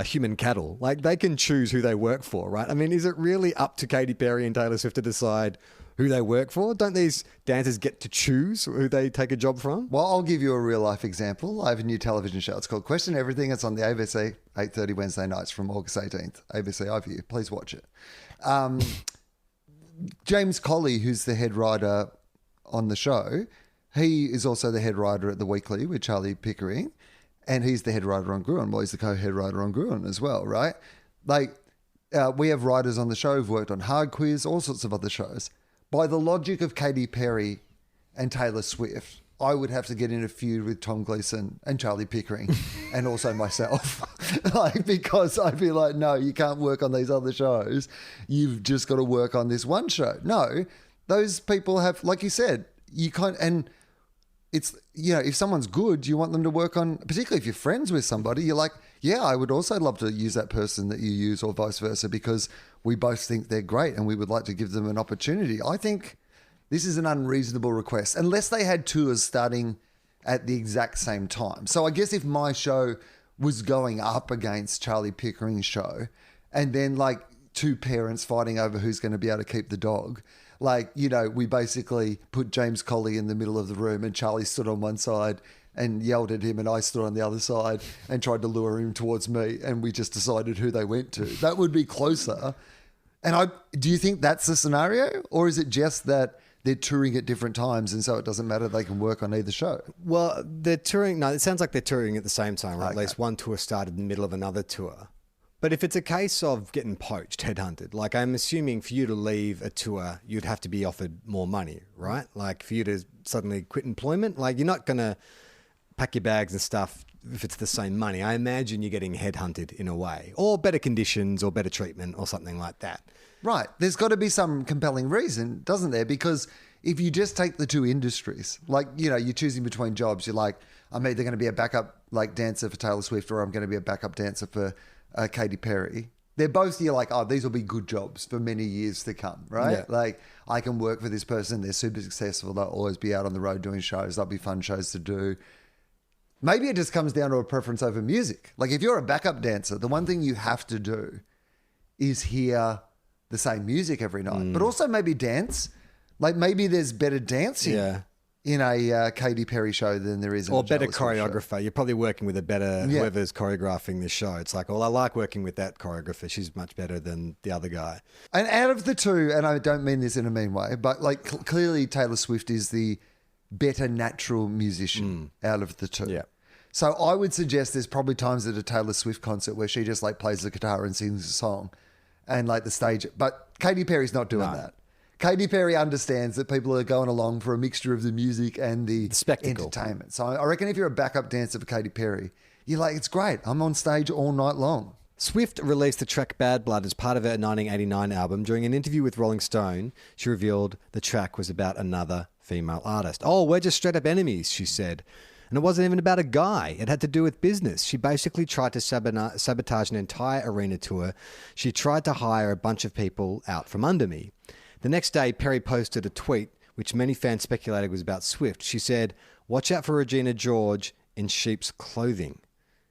human cattle. Like, they can choose who they work for, right? I mean, is it really up to Katy Perry and Taylor Swift to decide who they work for? Don't these dancers get to choose who they take a job from? Well, I'll give you a real life example. I have a new television show. It's called Question Everything. It's on the ABC, 8:30 Wednesday nights from August 18th. ABC iView. Please watch it. James Colley, who's the head writer on the show, he is also the head writer at The Weekly with Charlie Pickering. And he's the head writer on Gruen. Well, he's the co-head writer on Gruen as well, right? Like, we have writers on the show who've worked on Hard Quiz, all sorts of other shows. By the logic of Katy Perry and Taylor Swift, I would have to get in a feud with Tom Gleeson and Charlie Pickering and also myself. Like, because I'd be like, no, you can't work on these other shows. You've just got to work on this one show. No, those people have, like you said, you can't, and it's, you know, if someone's good, you want them to work on, particularly if you're friends with somebody, you're like, yeah, I would also love to use that person that you use or vice versa because we both think they're great and we would like to give them an opportunity. I think this is an unreasonable request unless they had tours starting at the exact same time. So I guess if my show was going up against Charlie Pickering's show and then like 2 parents fighting over who's going to be able to keep the dog, like, you know, we basically put James Colley in the middle of the room and Charlie stood on one side and yelled at him and I stood on the other side and tried to lure him towards me and we just decided who they went to. That would be closer. And do you think that's the scenario? Or is it just that they're touring at different times and so it doesn't matter, they can work on either show? Well, they're touring, no, it sounds like they're touring at the same time, right? Okay. At least one tour started in the middle of another tour. But if it's a case of getting poached, headhunted, like I'm assuming for you to leave a tour, you'd have to be offered more money, right? Like for you to suddenly quit employment, like you're not going to pack your bags and stuff if it's the same money. I imagine you're getting headhunted in a way, or better conditions or better treatment or something like that. Right. There's got to be some compelling reason, doesn't there? Because if you just take the 2 industries, like, you know, you're choosing between jobs, you're like, I'm either going to be a backup like dancer for Taylor Swift or I'm going to be a backup dancer for Katy Perry. They're both, you're like, oh, these will be good jobs for many years to come, right? Yeah. Like, I can work for this person. They're super successful. They'll always be out on the road doing shows. They'll be fun shows to do. Maybe it just comes down to a preference over music. Like, if you're a backup dancer, the one thing you have to do is hear the same music every night, but also maybe dance. Like, maybe there's better dancing in a Katy Perry show than there is in a better Taylor Swift choreographer. Show. You're probably working with a better whoever's choreographing the show. It's like, well, I like working with that choreographer. She's much better than the other guy. And out of the 2, and I don't mean this in a mean way, but like clearly Taylor Swift is the better natural musician out of the 2. Yeah. So I would suggest there's probably times at a Taylor Swift concert where she just like plays the guitar and sings a song and like the stage, but Katy Perry's not doing that. Katy Perry understands that people are going along for a mixture of the music and the spectacle, entertainment. So I reckon if you're a backup dancer for Katy Perry, you're like, it's great. I'm on stage all night long. Swift released the track Bad Blood as part of her 1989 album. During an interview with Rolling Stone, she revealed the track was about another female artist. Oh, we're just straight up enemies, she said. And it wasn't even about a guy. It had to do with business. She basically tried to sabotage an entire arena tour. She tried to hire a bunch of people out from under me. The next day, Perry posted a tweet, which many fans speculated was about Swift. She said, "Watch out for Regina George in sheep's clothing."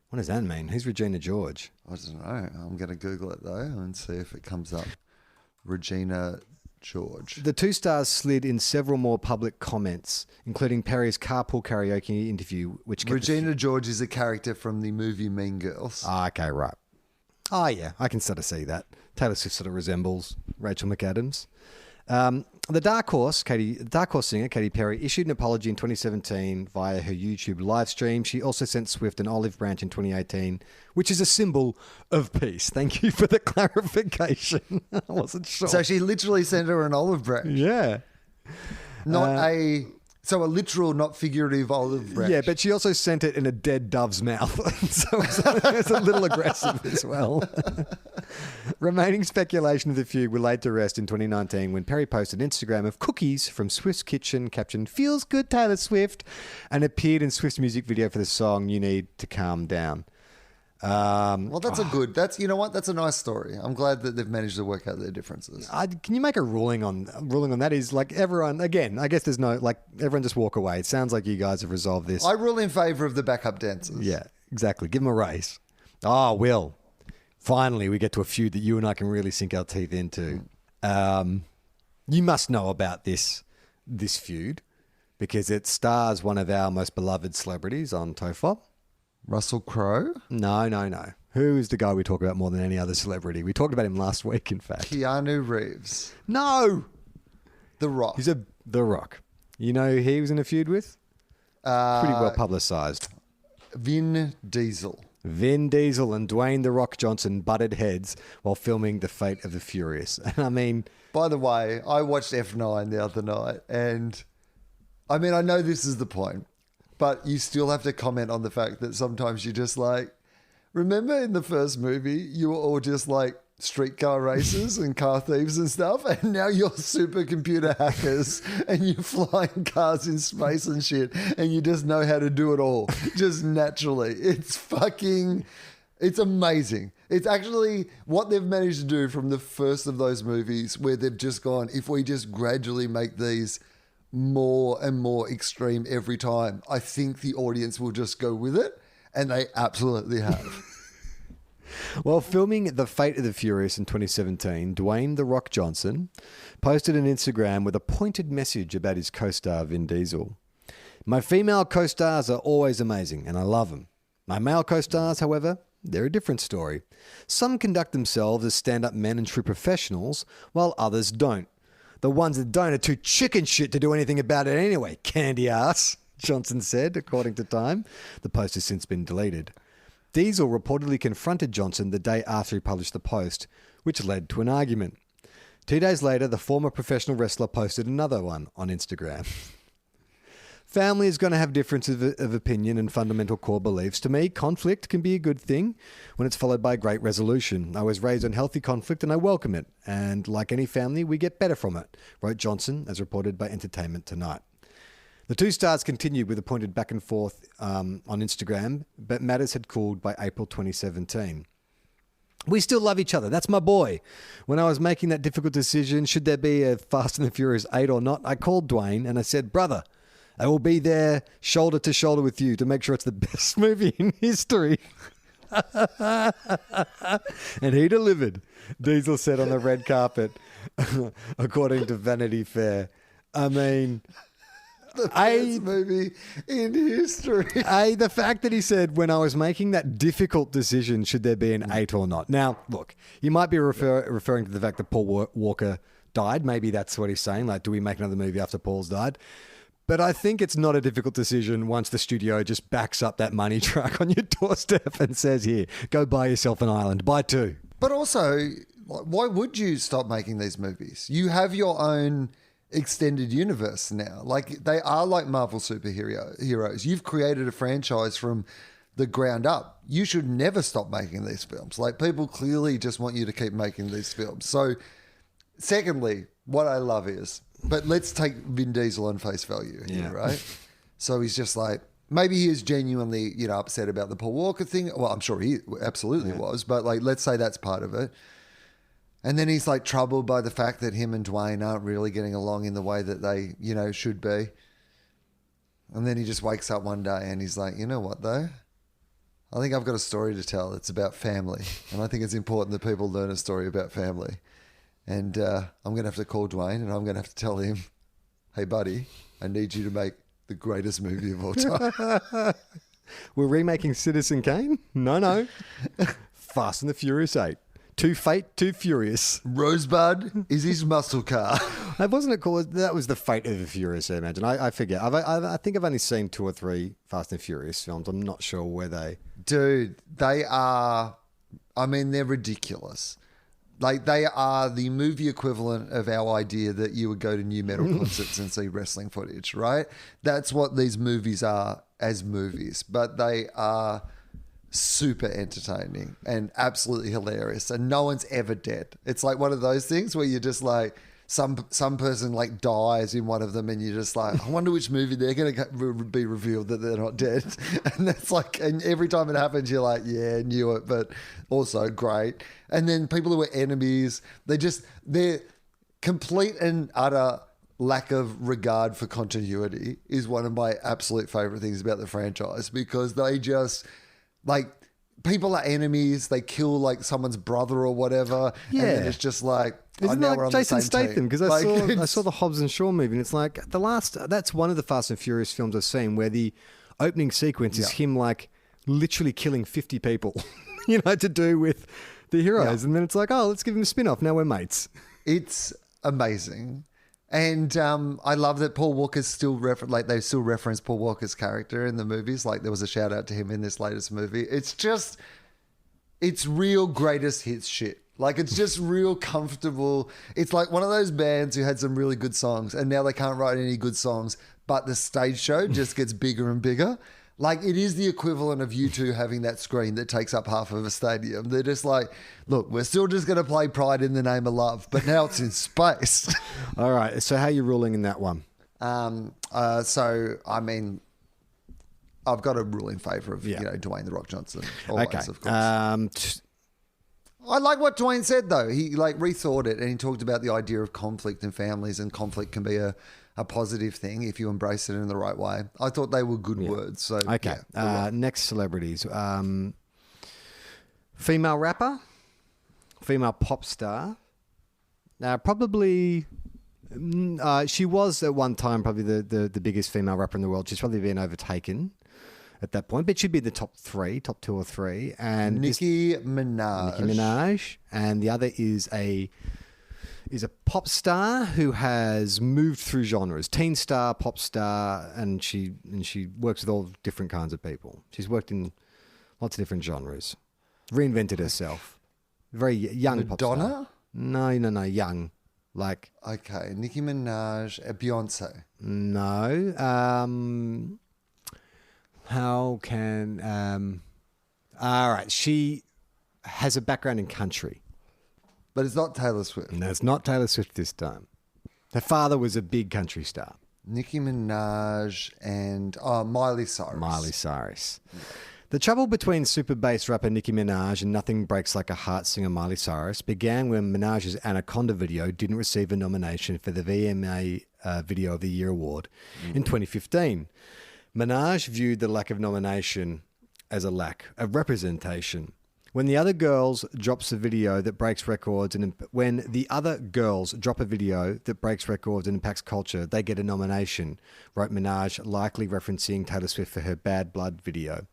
What does that mean? Who's Regina George? I don't know. I'm going to Google it, though, and see if it comes up. Regina George. The 2 stars slid in several more public comments, including Perry's carpool karaoke interview, which Regina George is a character from the movie Mean Girls. Ah, okay, right. Oh, yeah, I can sort of see that. Taylor Swift sort of resembles Rachel McAdams. The Dark Horse singer, Katy Perry, issued an apology in 2017 via her YouTube live stream. She also sent Swift an olive branch in 2018, which is a symbol of peace. Thank you for the clarification. I wasn't sure. So she literally sent her an olive branch. Yeah. So a literal, not figurative olive branch. Yeah, but she also sent it in a dead dove's mouth. So it's a little aggressive as well. Remaining speculation of the feud were laid to rest in 2019 when Perry posted an Instagram of cookies from Swift's kitchen captioned, "Feels good, Taylor Swift," and appeared in Swift's music video for the song "You Need to Calm Down." Well, that's you know what? That's a nice story. I'm glad that they've managed to work out their differences. Can you make a ruling on that? Is like everyone, again, I guess there's no, like, everyone just walk away. It sounds like you guys have resolved this. I rule in favour of the backup dancers. Yeah, exactly. Give them a raise. Oh, Will. Finally, we get to a feud that you and I can really sink our teeth into. You must know about this feud because it stars one of our most beloved celebrities on TOFOP. Russell Crowe? No. Who is the guy we talk about more than any other celebrity? We talked about him last week, in fact. Keanu Reeves. No! The Rock. He's The Rock. You know who he was in a feud with? Pretty well publicised. Vin Diesel. Vin Diesel and Dwayne The Rock Johnson butted heads while filming The Fate of the Furious. And I mean... By the way, I watched F9 the other night, and I mean, I know this is the point, but you still have to comment on the fact that sometimes you're just like, remember in the first movie, you were all just like streetcar racers and car thieves and stuff, and now you're supercomputer hackers and you're flying cars in space and shit, and you just know how to do it all, just naturally. It's amazing. It's actually what they've managed to do from the first of those movies where they've just gone, if we just gradually make these more and more extreme every time, I think the audience will just go with it, and they absolutely have. While filming The Fate of the Furious in 2017, Dwayne The Rock Johnson posted an Instagram with a pointed message about his co-star Vin Diesel. "My female co-stars are always amazing, and I love them. My male co-stars, however, they're a different story. Some conduct themselves as stand-up men and true professionals, while others don't. The ones that don't are too chicken shit to do anything about it anyway, candy ass," Johnson said, according to Time. The post has since been deleted. Diesel reportedly confronted Johnson the day after he published the post, which led to an argument. 2 days later, the former professional wrestler posted another one on Instagram. "Family is going to have differences of opinion and fundamental core beliefs. To me, conflict can be a good thing when it's followed by great resolution. I was raised on healthy conflict and I welcome it. And like any family, we get better from it," wrote Johnson, as reported by Entertainment Tonight. The two stars continued with a pointed back and forth on Instagram, but matters had cooled by April 2017. "We still love each other. That's my boy. When I was making that difficult decision, should there be a Fast and the Furious 8 or not, I called Dwayne and I said, brother, I will be there shoulder to shoulder with you to make sure it's the best movie in history." And he delivered, Diesel said on the red carpet, according to Vanity Fair. I mean... The best movie in history. The fact that he said, when I was making that difficult decision, should there be an 8 or not? Now, look, you might be referring to the fact that Paul Walker died. Maybe that's what he's saying. Like, do we make another movie after Paul's died? But I think it's not a difficult decision once the studio just backs up that money truck on your doorstep and says, here, go buy yourself an island. Buy 2. But also, why would you stop making these movies? You have your own extended universe now. Like, they are like Marvel heroes. You've created a franchise from the ground up. You should never stop making these films. Like, people clearly just want you to keep making these films. So, secondly, what I love is, but let's take Vin Diesel on face value here, right? So he's just like, maybe he is genuinely, upset about the Paul Walker thing. Well, I'm sure he absolutely was, but like, let's say that's part of it. And then he's like troubled by the fact that him and Dwayne aren't really getting along in the way that they, should be. And then he just wakes up one day and he's like, you know what though? I think I've got a story to tell. It's about family. And I think it's important that people learn a story about family. And I'm going to have to call Dwayne and I'm going to have to tell him, hey buddy, I need you to make the greatest movie of all time. We're remaking Citizen Kane? No. Fast and the Furious 8. Too Fate, Too Furious. Rosebud is his muscle car. That wasn't it called? That was the Fate of the Furious, I imagine. I forget. I think I've only seen 2 or 3 Fast and Furious films. I'm not sure where they... Dude, they are... I mean, they're ridiculous. Like, they are the movie equivalent of our idea that you would go to new metal concerts and see wrestling footage, right? That's what these movies are as movies. But they are... super entertaining and absolutely hilarious, and no one's ever dead. It's like one of those things where you're just like, some person like dies in one of them, and you're just like, I wonder which movie they're going to be revealed that they're not dead. And that's like, and every time it happens, you're like, yeah, knew it, but also great. And then people who are enemies, they're complete and utter lack of regard for continuity is one of my absolute favorite things about the franchise, because they just... like, people are enemies. They kill like someone's brother or whatever. Yeah. And then it's just like, isn't now that we're like on Jason the same Statham? Because team. I saw the Hobbs and Shaw movie, and it's like that's one of the Fast and Furious films I've seen where the opening sequence is him like literally killing 50 people, to do with the heroes. And then it's like, oh, let's give him a spin-off. Now we're mates. It's amazing. And I love that Paul Walker's still they still reference Paul Walker's character in the movies. Like, there was a shout out to him in this latest movie. It's real greatest hits shit. Like, it's just real comfortable. It's like one of those bands who had some really good songs and now they can't write any good songs, but the stage show just gets bigger and bigger. Like, it is the equivalent of U2 having that screen that takes up half of a stadium. They're just like, look, we're still just going to play Pride in the Name of Love, but now it's in space. All right. So how are you ruling in that one? So, I mean, I've got a rule in favour of, Dwayne "The Rock" Johnson. Always, of course. I like what Dwayne said, though. He rethought it, and he talked about the idea of conflict in families, and conflict can be a positive thing if you embrace it in the right way. I thought they were good words. So okay. Next celebrities. Female rapper, female pop star. Probably she was at one time probably the biggest female rapper in the world. She's probably been overtaken at that point, but she'd be the top 2 or 3. And Nicki Minaj. And the other is a pop star who has moved through genres, teen star, pop star, and she works with all different kinds of people. She's worked in lots of different genres, reinvented herself. Very young pop star. Madonna? No, young. Like, okay, Nicki Minaj, Beyonce. No. How can... all right, she has a background in country. But it's not Taylor Swift. No, it's not Taylor Swift this time. Her father was a big country star. Nicki Minaj and Miley Cyrus. Miley Cyrus. Yeah. The trouble between super bass rapper Nicki Minaj and Nothing Breaks Like a Heart singer Miley Cyrus began when Minaj's Anaconda video didn't receive a nomination for the VMA Video of the Year award in 2015. Minaj viewed the lack of nomination as a lack of representation. When the other girls drops a video that breaks records and when the other girls drop a video that breaks records and impacts culture, they get a nomination, wrote Minaj, likely referencing Taylor Swift for her Bad Blood video.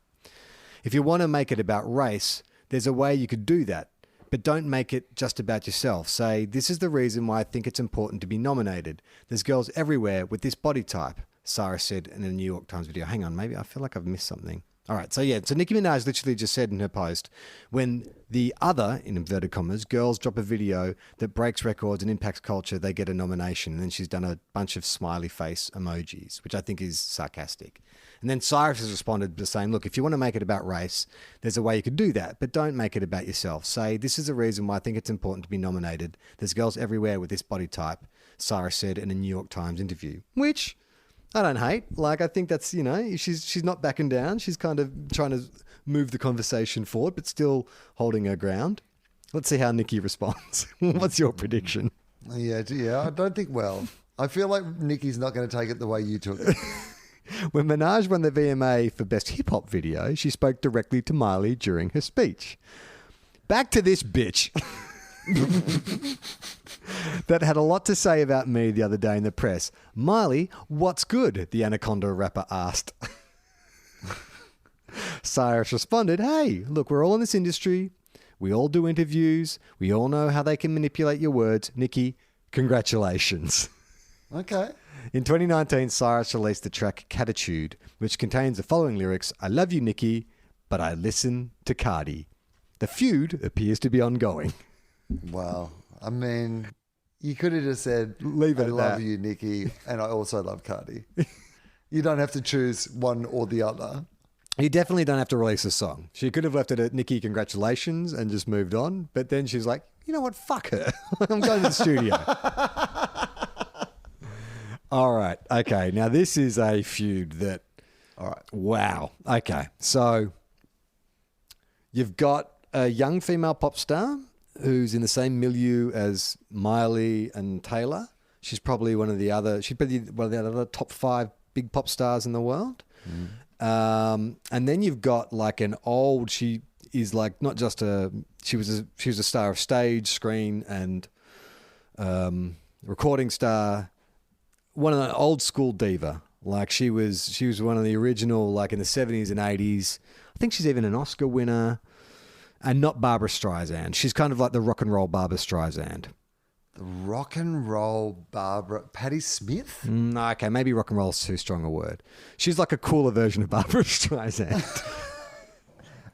If you want to make it about race, there's a way you could do that, but don't make it just about yourself. Say, this is the reason why I think it's important to be nominated. There's girls everywhere with this body type, Cyrus said in a New York Times video. Hang on, maybe I feel like I've missed something. All right, so Nicki Minaj literally just said in her post, when the other, in inverted commas, girls drop a video that breaks records and impacts culture, they get a nomination. And then she's done a bunch of smiley face emojis, which I think is sarcastic. And then Cyrus has responded by saying, look, if you want to make it about race, there's a way you could do that, but don't make it about yourself. Say, this is the reason why I think it's important to be nominated. There's girls everywhere with this body type, Cyrus said in a New York Times interview, which... I don't hate. Like, I think that's, she's not backing down. She's kind of trying to move the conversation forward, but still holding her ground. Let's see how Nicki responds. What's your prediction? Yeah, I don't think well. I feel like Nicki's not going to take it the way you took it. When Minaj won the VMA for Best Hip Hop Video, she spoke directly to Miley during her speech. Back to this bitch. That had a lot to say about me the other day in the press. Miley, what's good? The Anaconda rapper asked. Cyrus responded, hey, look, we're all in this industry. We all do interviews. We all know how they can manipulate your words. Nicki, congratulations. Okay. In 2019, Cyrus released the track Catitude, which contains the following lyrics: I love you, Nicki, but I listen to Cardi. The feud appears to be ongoing. Wow. I mean, you could have just said, Leave it I at love that. you, Nicki, and I also love Cardi. You don't have to choose one or the other. You definitely don't have to release a song. She could have left it at Nicki, congratulations, and just moved on. But then she's like, you know what? Fuck her. I'm going to the studio. All right. Okay. Now, this is a feud that... All right. Wow. Okay. So you've got a young female pop star who's in the same milieu as Miley and Taylor. She's probably one of the other top 5 big pop stars in the world. And then you've got like an old, she is like not just she was a star of stage, screen, and recording star. One of the old school diva. Like she was one of the original, like in the 70s and 80s. I think she's even an Oscar winner. And not Barbara Streisand. She's kind of like the rock and roll Barbara Streisand. The rock and roll Barbara... Patti Smith? Okay, maybe rock and roll is too strong a word. She's like a cooler version of Barbara Streisand.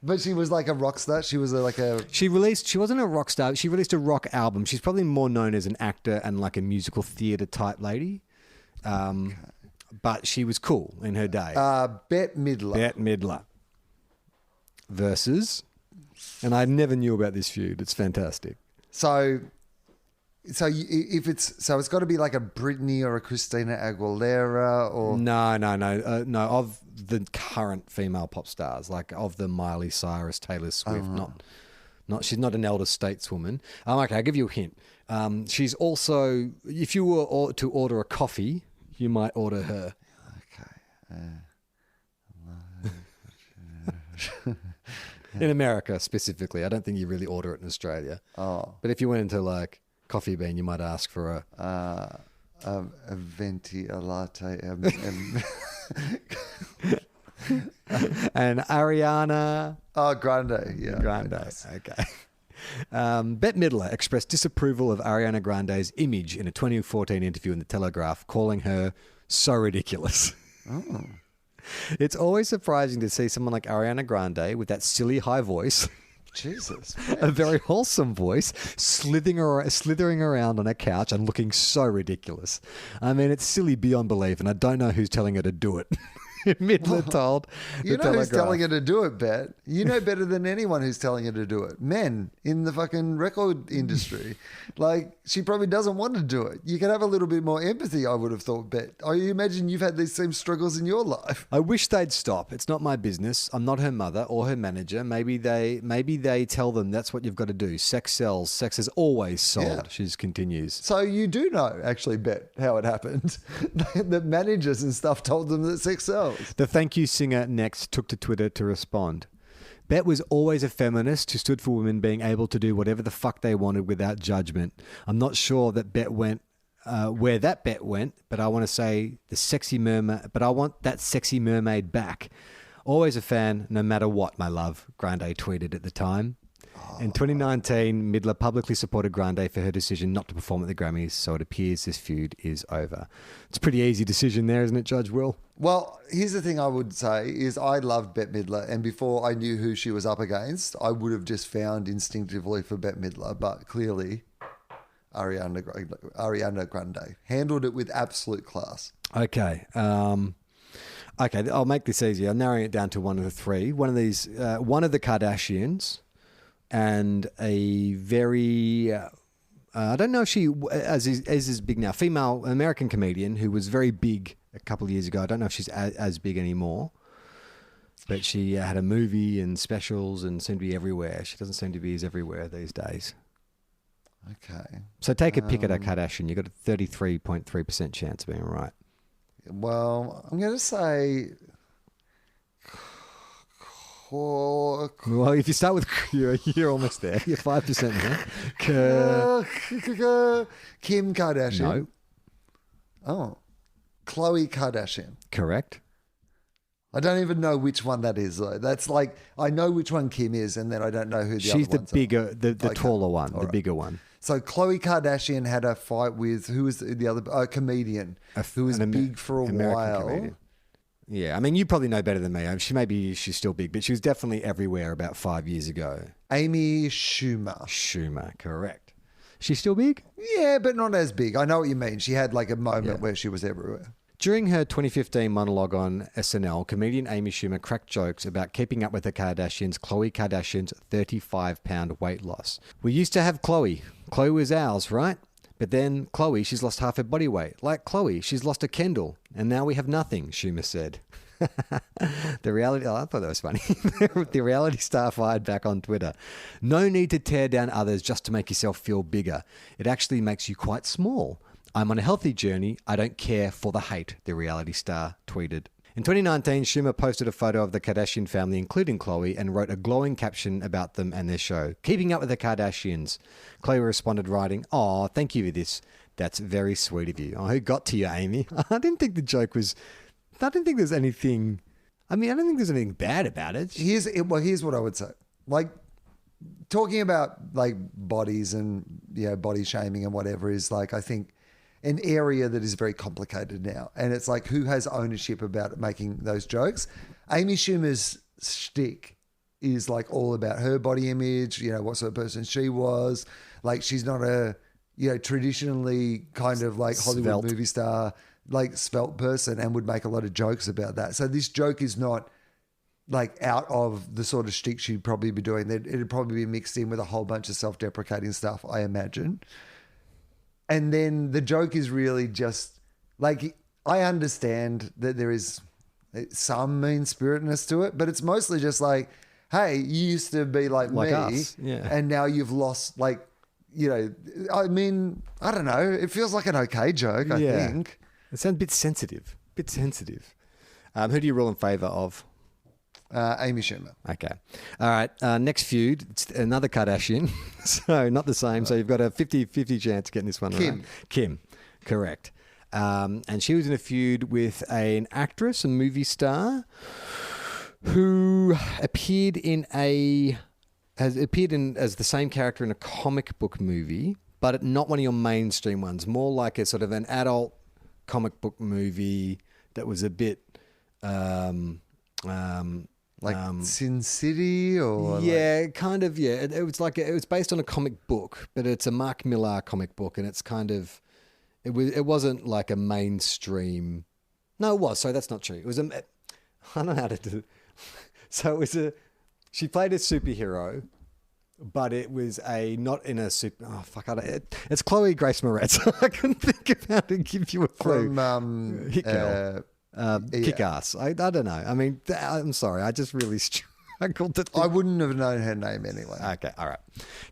But she was like a rock star. She was like a... She wasn't a rock star. She released a rock album. She's probably more known as an actor and like a musical theatre type lady. But she was cool in her day. Bette Midler. Bette Midler. Versus... And I never knew about this feud. It's fantastic. So it's got to be like a Britney or a Christina Aguilera or... No. Of the current female pop stars, like of the Miley Cyrus, Taylor Swift, not she's not an elder stateswoman. Okay, I'll give you a hint. She's also, if you were to order a coffee, you might order her. Okay. In America specifically. I don't think you really order it in Australia. Oh. But if you went into like Coffee Bean, you might ask for a venti, a latte, and Ariana. Oh, Grande. Yeah. Grande. Okay. Bette Midler expressed disapproval of Ariana Grande's image in a 2014 interview in The Telegraph, calling her so ridiculous. Oh. It's always surprising to see someone like Ariana Grande with that silly high voice, Jesus, a very wholesome voice, slithering around on a couch and looking so ridiculous. I mean, it's silly beyond belief, and I don't know who's telling her to do it. Midler told You The know who's Telegraph. telling her to do it, Bet? You know better than anyone who's telling her to do it. Men in the fucking record industry. Like, she probably doesn't want to do it. You can have a little bit more empathy, I would have thought, Bet. I imagine you've had these same struggles in your life. I wish they'd stop. It's not my business. I'm not her mother or her manager. Maybe they tell them that's what you've got to do. Sex sells. Sex has always sold. Yeah. She continues. So you do know, actually, Bet, how it happened. The managers and stuff told them that sex sells. The Thank You singer next took to Twitter to respond. Bette was always a feminist who stood for women being able to do whatever the fuck they wanted without judgment. I'm not sure that Bette went where that Bette went, but I want to say the sexy mermaid. But I want that sexy mermaid back. Always a fan, no matter what, my love. Grande tweeted at the time. In 2019, Midler publicly supported Grande for her decision not to perform at the Grammys, so it appears this feud is over. It's a pretty easy decision there, isn't it, Judge Will? Well, here's the thing I would say is I loved Bette Midler, and before I knew who she was up against, I would have just found instinctively for Bette Midler, but clearly Ariana Grande handled it with absolute class. Okay. Okay, I'll make this easier. I'm narrowing it down to one of the three. One of the Kardashians, and a very, I don't know if she is big now, female American comedian who was very big a couple of years ago. I don't know if she's as big anymore, but she had a movie and specials and seemed to be everywhere. She doesn't seem to be as everywhere these days. Okay. So take a pick at a Kardashian. You've got a 33.3% chance of being right. Well, I'm going to say... Well, if you start with you're almost there. You're 5% there. Kim Kardashian. No. Oh. Khloe Kardashian. Correct. I don't even know which one that is, though. That's like, I know which one Kim is, and then I don't know who the other She's the ones bigger, are. the taller one, the right. bigger one. So Khloe Kardashian had a fight with, who was the other, comedian who was big for a American while. comedian. Yeah, I mean, you probably know better than me. She's still big, but she was definitely everywhere about 5 years ago. Amy Schumer. Schumer, correct. She's still big? Yeah, but not as big. I know what you mean. She had like a moment where she was everywhere. During her 2015 monologue on SNL, comedian Amy Schumer cracked jokes about keeping up with the Kardashians, Khloe Kardashian's 35-pound weight loss. We used to have Khloe. Khloe was ours, right? But then Khloe, she's lost half her body weight. Like Khloe, she's lost a Kendall. And now we have nothing, Schumer said. I thought that was funny. The reality star fired back on Twitter. No need to tear down others just to make yourself feel bigger. It actually makes you quite small. I'm on a healthy journey. I don't care for the hate, the reality star tweeted. In 2019, Schumer posted a photo of the Kardashian family, including Khloe, and wrote a glowing caption about them and their show, Keeping Up with the Kardashians. Khloe responded writing, "Aw, thank you for this. That's very sweet of you." Oh, who got to you, Amy? I didn't think there's anything... I mean, I don't think there's anything bad about it. Here's what I would say. Like, talking about like bodies and, body shaming and whatever is like, I think, an area that is very complicated now. And it's like, who has ownership about making those jokes? Amy Schumer's shtick is like all about her body image, what sort of person she was. Like, she's not a, traditionally kind of like Hollywood movie star, like svelte person, and would make a lot of jokes about that. So this joke is not like out of the sort of shtick she'd probably be doing. It'd probably be mixed in with a whole bunch of self-deprecating stuff, I imagine. And then the joke is really just like, I understand that there is some mean-spiritedness to it, but it's mostly just like, hey, you used to be like me, us. Yeah. And now you've lost, like, I mean, I don't know. It feels like an okay joke, I think. It sounds a bit sensitive. Who do you rule in favour of? Amy Schumer. Okay. All right. Next feud, it's another Kardashian. So not the same. So you've got a 50-50 chance of getting this one right. Kim. Correct. And she was in a feud with an actress, a movie star, who appeared as the same character in a comic book movie, but not one of your mainstream ones. More like a sort of an adult comic book movie that was a bit... Sin City or kind of. It was based on a comic book, but it's a Mark Millar comic book, and it's kind of it wasn't like a mainstream. No, it was. So that's not true. It was I don't know how to do it. So it was she played a superhero, but it was not in a super. Oh fuck! It's Chloe Grace Moretz. I couldn't think of how to give you a clue. From Hit Girl. Kick ass. I don't know. I mean, I'm sorry. I just really struggled to think. I wouldn't have known her name anyway. Okay, all right.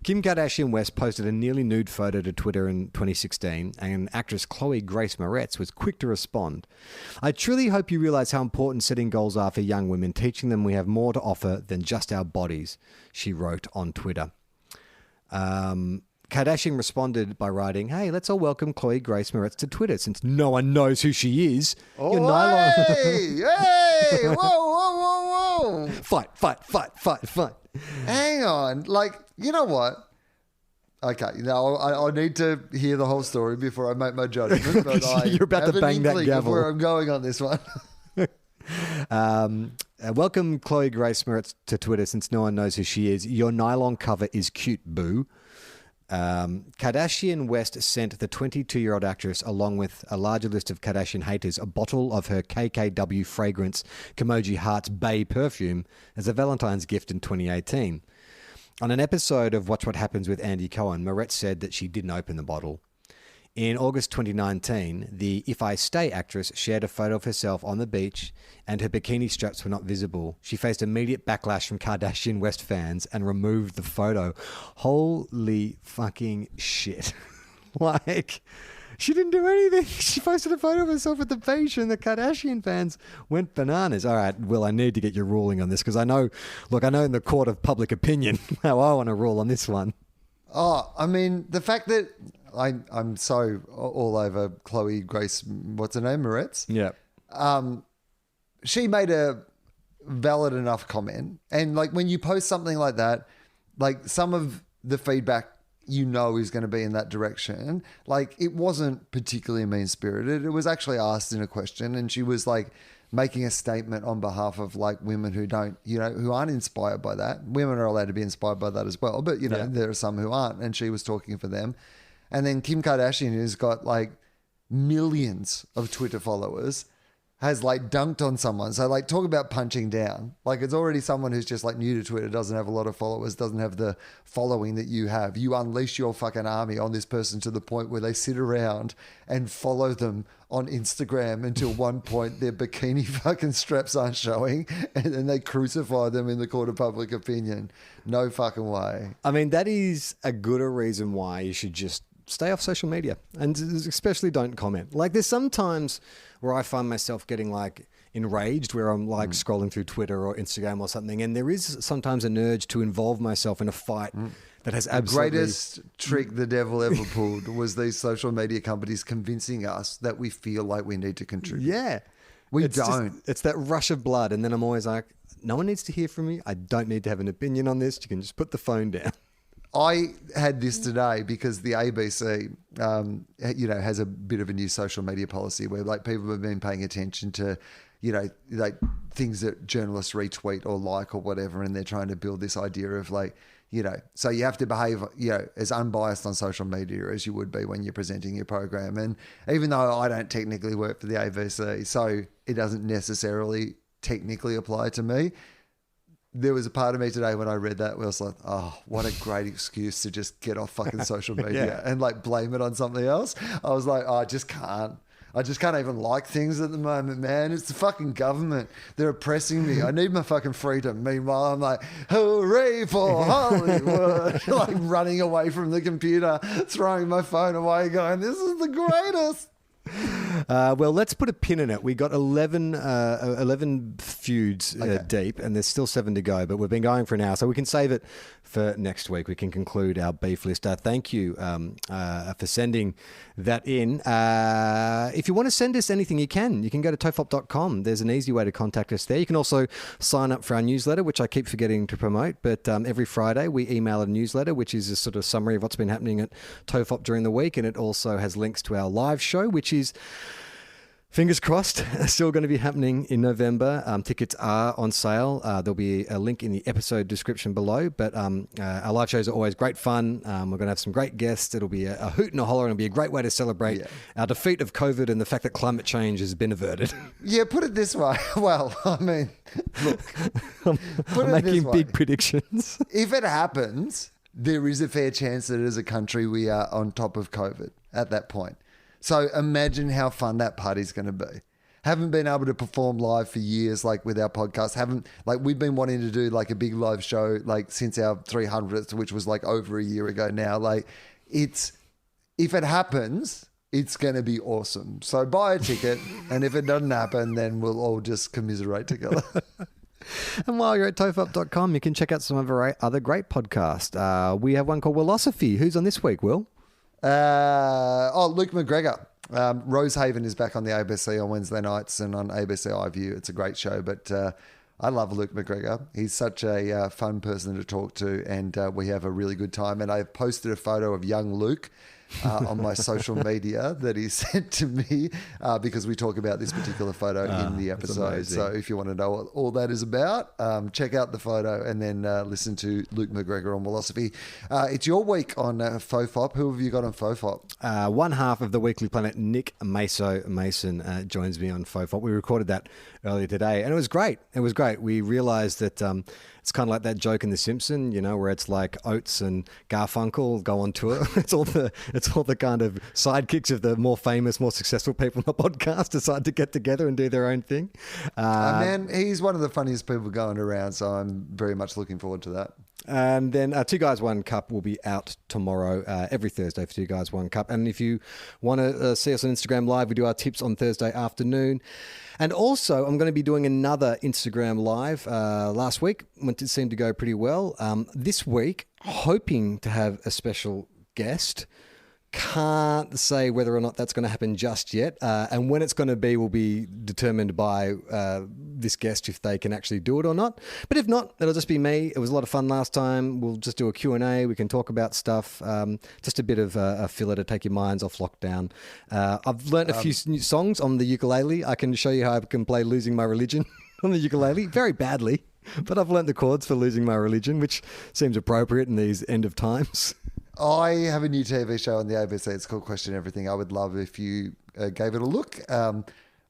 Kim Kardashian West posted a nearly nude photo to Twitter in 2016, and actress Chloe Grace Moretz was quick to respond. "I truly hope you realize how important setting goals are for young women, teaching them we have more to offer than just our bodies," she wrote on Twitter. Kardashian responded by writing, "Hey, let's all welcome Chloe Grace Moretz to Twitter since no one knows who she is." Oh, hey, whoa. Fight. Hang on. Like, you know what? Okay, now I need to hear the whole story before I make my judgment. But You're about to bang that gavel. Where I'm going on this one. Welcome Chloe Grace Moretz to Twitter since no one knows who she is. Your nylon cover is cute, boo. Kardashian West sent the 22-year-old actress, along with a larger list of Kardashian haters, a bottle of her KKW fragrance Kimoji Hearts Bay perfume as a Valentine's gift in 2018. On an episode of Watch What Happens with Andy Cohen, Moretz said that she didn't open the bottle. In August 2019, the If I Stay actress shared a photo of herself on the beach and her bikini straps were not visible. She faced immediate backlash from Kardashian West fans and removed the photo. Holy fucking shit. Like, she didn't do anything. She posted a photo of herself at the beach and the Kardashian fans went bananas. All right, Will, I need to get your ruling on this because I know in the court of public opinion how I want to rule on this one. Oh, I mean, the fact that I'm so all over Chloe Grace, what's her name, Moretz? Yeah. She made a valid enough comment. And like when you post something like that, like some of the feedback is going to be in that direction. Like it wasn't particularly mean-spirited. It was actually asked in a question, and she was like making a statement on behalf of like women who don't, who aren't inspired by that. Women are allowed to be inspired by that as well, but there are some who aren't, and she was talking for them. And then Kim Kardashian, who's got like millions of Twitter followers, has like dunked on someone. So like talk about punching down. Like it's already someone who's just like new to Twitter, doesn't have a lot of followers, doesn't have the following that you have. You unleash your fucking army on this person to the point where they sit around and follow them on Instagram until one point their bikini fucking straps aren't showing, and then they crucify them in the court of public opinion. No fucking way. I mean, that is a gooder reason why you should just stay off social media, and especially don't comment. Like there's sometimes where I find myself getting like enraged where I'm like scrolling through Twitter or Instagram or something, and there is sometimes an urge to involve myself in a fight that has absolutely... The greatest trick the devil ever pulled was these social media companies convincing us that we feel like we need to contribute. Yeah. We don't. It's that rush of blood, and then I'm always like, no one needs to hear from me. I don't need to have an opinion on this. You can just put the phone down. I had this today because the ABC, has a bit of a new social media policy where like people have been paying attention to, like things that journalists retweet or like or whatever, and they're trying to build this idea of like, so you have to behave, as unbiased on social media as you would be when you're presenting your program. And even though I don't technically work for the ABC, so it doesn't necessarily technically apply to me, there was a part of me today when I read that where I was like, oh, what a great excuse to just get off fucking social media and like blame it on something else. I was like, oh, I just can't even like things at the moment, man. It's the fucking government. They're oppressing me. I need my fucking freedom. Meanwhile, I'm like, hooray for Hollywood. Like running away from the computer, throwing my phone away, going, this is the greatest. Well, let's put a pin in it. We got 11 feuds deep, and there's still 7 to go, but we've been going for an hour, so we can save it for next week. We can conclude our beef list. Thank you for sending that in. If you want to send us anything, you can go to tofop.com. There's an easy way to contact us there. You can also sign up for our newsletter, which I keep forgetting to promote, but every Friday we email a newsletter, which is a sort of summary of what's been happening at TOFOP during the week, and it also has links to our live show, which is, fingers crossed, still going to be happening in November. Tickets are on sale. There'll be a link in the episode description below. But our live shows are always great fun. We're going to have some great guests. It'll be a hoot and a holler, and it'll be a great way to celebrate our defeat of COVID and the fact that climate change has been averted. Yeah, put it this way. Well, I mean, look, I'm making big predictions. If it happens, there is a fair chance that as a country we are on top of COVID at that point. So imagine how fun that party's going to be. Haven't been able to perform live for years, like with our podcast. We've been wanting to do like a big live show, like since our 300th, which was like over a year ago now. Like if it happens, it's going to be awesome. So buy a ticket. And if it doesn't happen, then we'll all just commiserate together. And while you're at tofop.com, you can check out some of our other great podcasts. We have one called Willosophy. Who's on this week, Will? Luke McGregor. Rosehaven is back on the ABC on Wednesday nights and on ABC iView. It's a great show, but I love Luke McGregor. He's such a fun person to talk to, and we have a really good time. And I've posted a photo of young Luke on my social media that he sent to me because we talk about this particular photo in the episode. So if you want to know what all that is about, check out the photo and then listen to Luke McGregor on Willosophy. It's your week on TOFOP. Who have you got on TOFOP? One half of the Weekly Planet, Nick Mason, joins me on TOFOP. We recorded that earlier today, and it was great. We realised that it's kind of like that joke in The Simpsons, where it's like Oates and Garfunkel go on tour. It's all the kind of sidekicks of the more famous, more successful people on the podcast decide to get together and do their own thing. Man, he's one of the funniest people going around, so I'm very much looking forward to that. And then Two Guys, One Cup will be out tomorrow, every Thursday for Two Guys, One Cup. And if you want to see us on Instagram Live, we do our tips on Thursday afternoon. And also, I'm going to be doing another Instagram Live. Last week, it seemed to go pretty well. This week, hoping to have a special guest. Can't say whether or not that's going to happen just yet. And when it's going to be will be determined by this guest, if they can actually do it or not. But if not, it'll just be me. It was a lot of fun last time. We'll just do a Q&A. We can talk about stuff. Just a bit of a filler to take your minds off lockdown. I've learnt a few new songs on the ukulele. I can show you how I can play Losing My Religion on the ukulele. Very badly. But I've learnt the chords for Losing My Religion, which seems appropriate in these end of times. I have a new TV show on the ABC. It's called Question Everything. I would love if you gave it a look.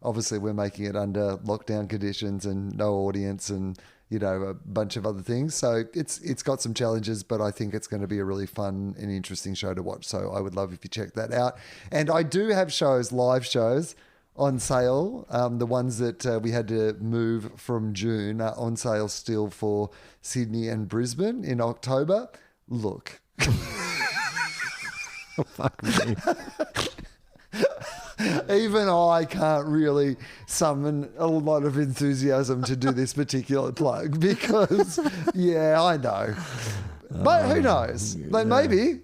Obviously, we're making it under lockdown conditions and no audience and, you know, a bunch of other things. So it's got some challenges, but I think it's going to be a really fun and interesting show to watch. So I would love if you check that out. And I do have shows, live shows, on sale. The ones that we had to move from June are on sale still for Sydney and Brisbane in October. Look. Oh, fuck me. Even I can't really summon a lot of enthusiasm to do this particular plug because, yeah, I know. But who knows? Like, maybe.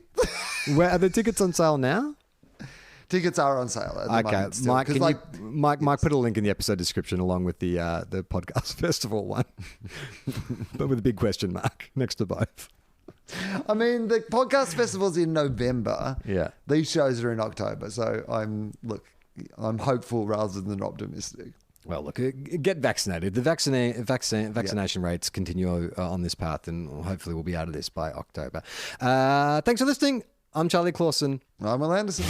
Where are the tickets on sale now? Tickets are on sale at the moment still. Mike, put a link in the episode description along with the podcast festival one, but with a big question mark next to both. I mean, the podcast festival's in November. Yeah. These shows are in October. So I'm hopeful rather than optimistic. Well, look, get vaccinated. The vaccination rates continue on this path, and hopefully we'll be out of this by October. Thanks for listening. I'm Charlie Clausen. I'm Will Anderson.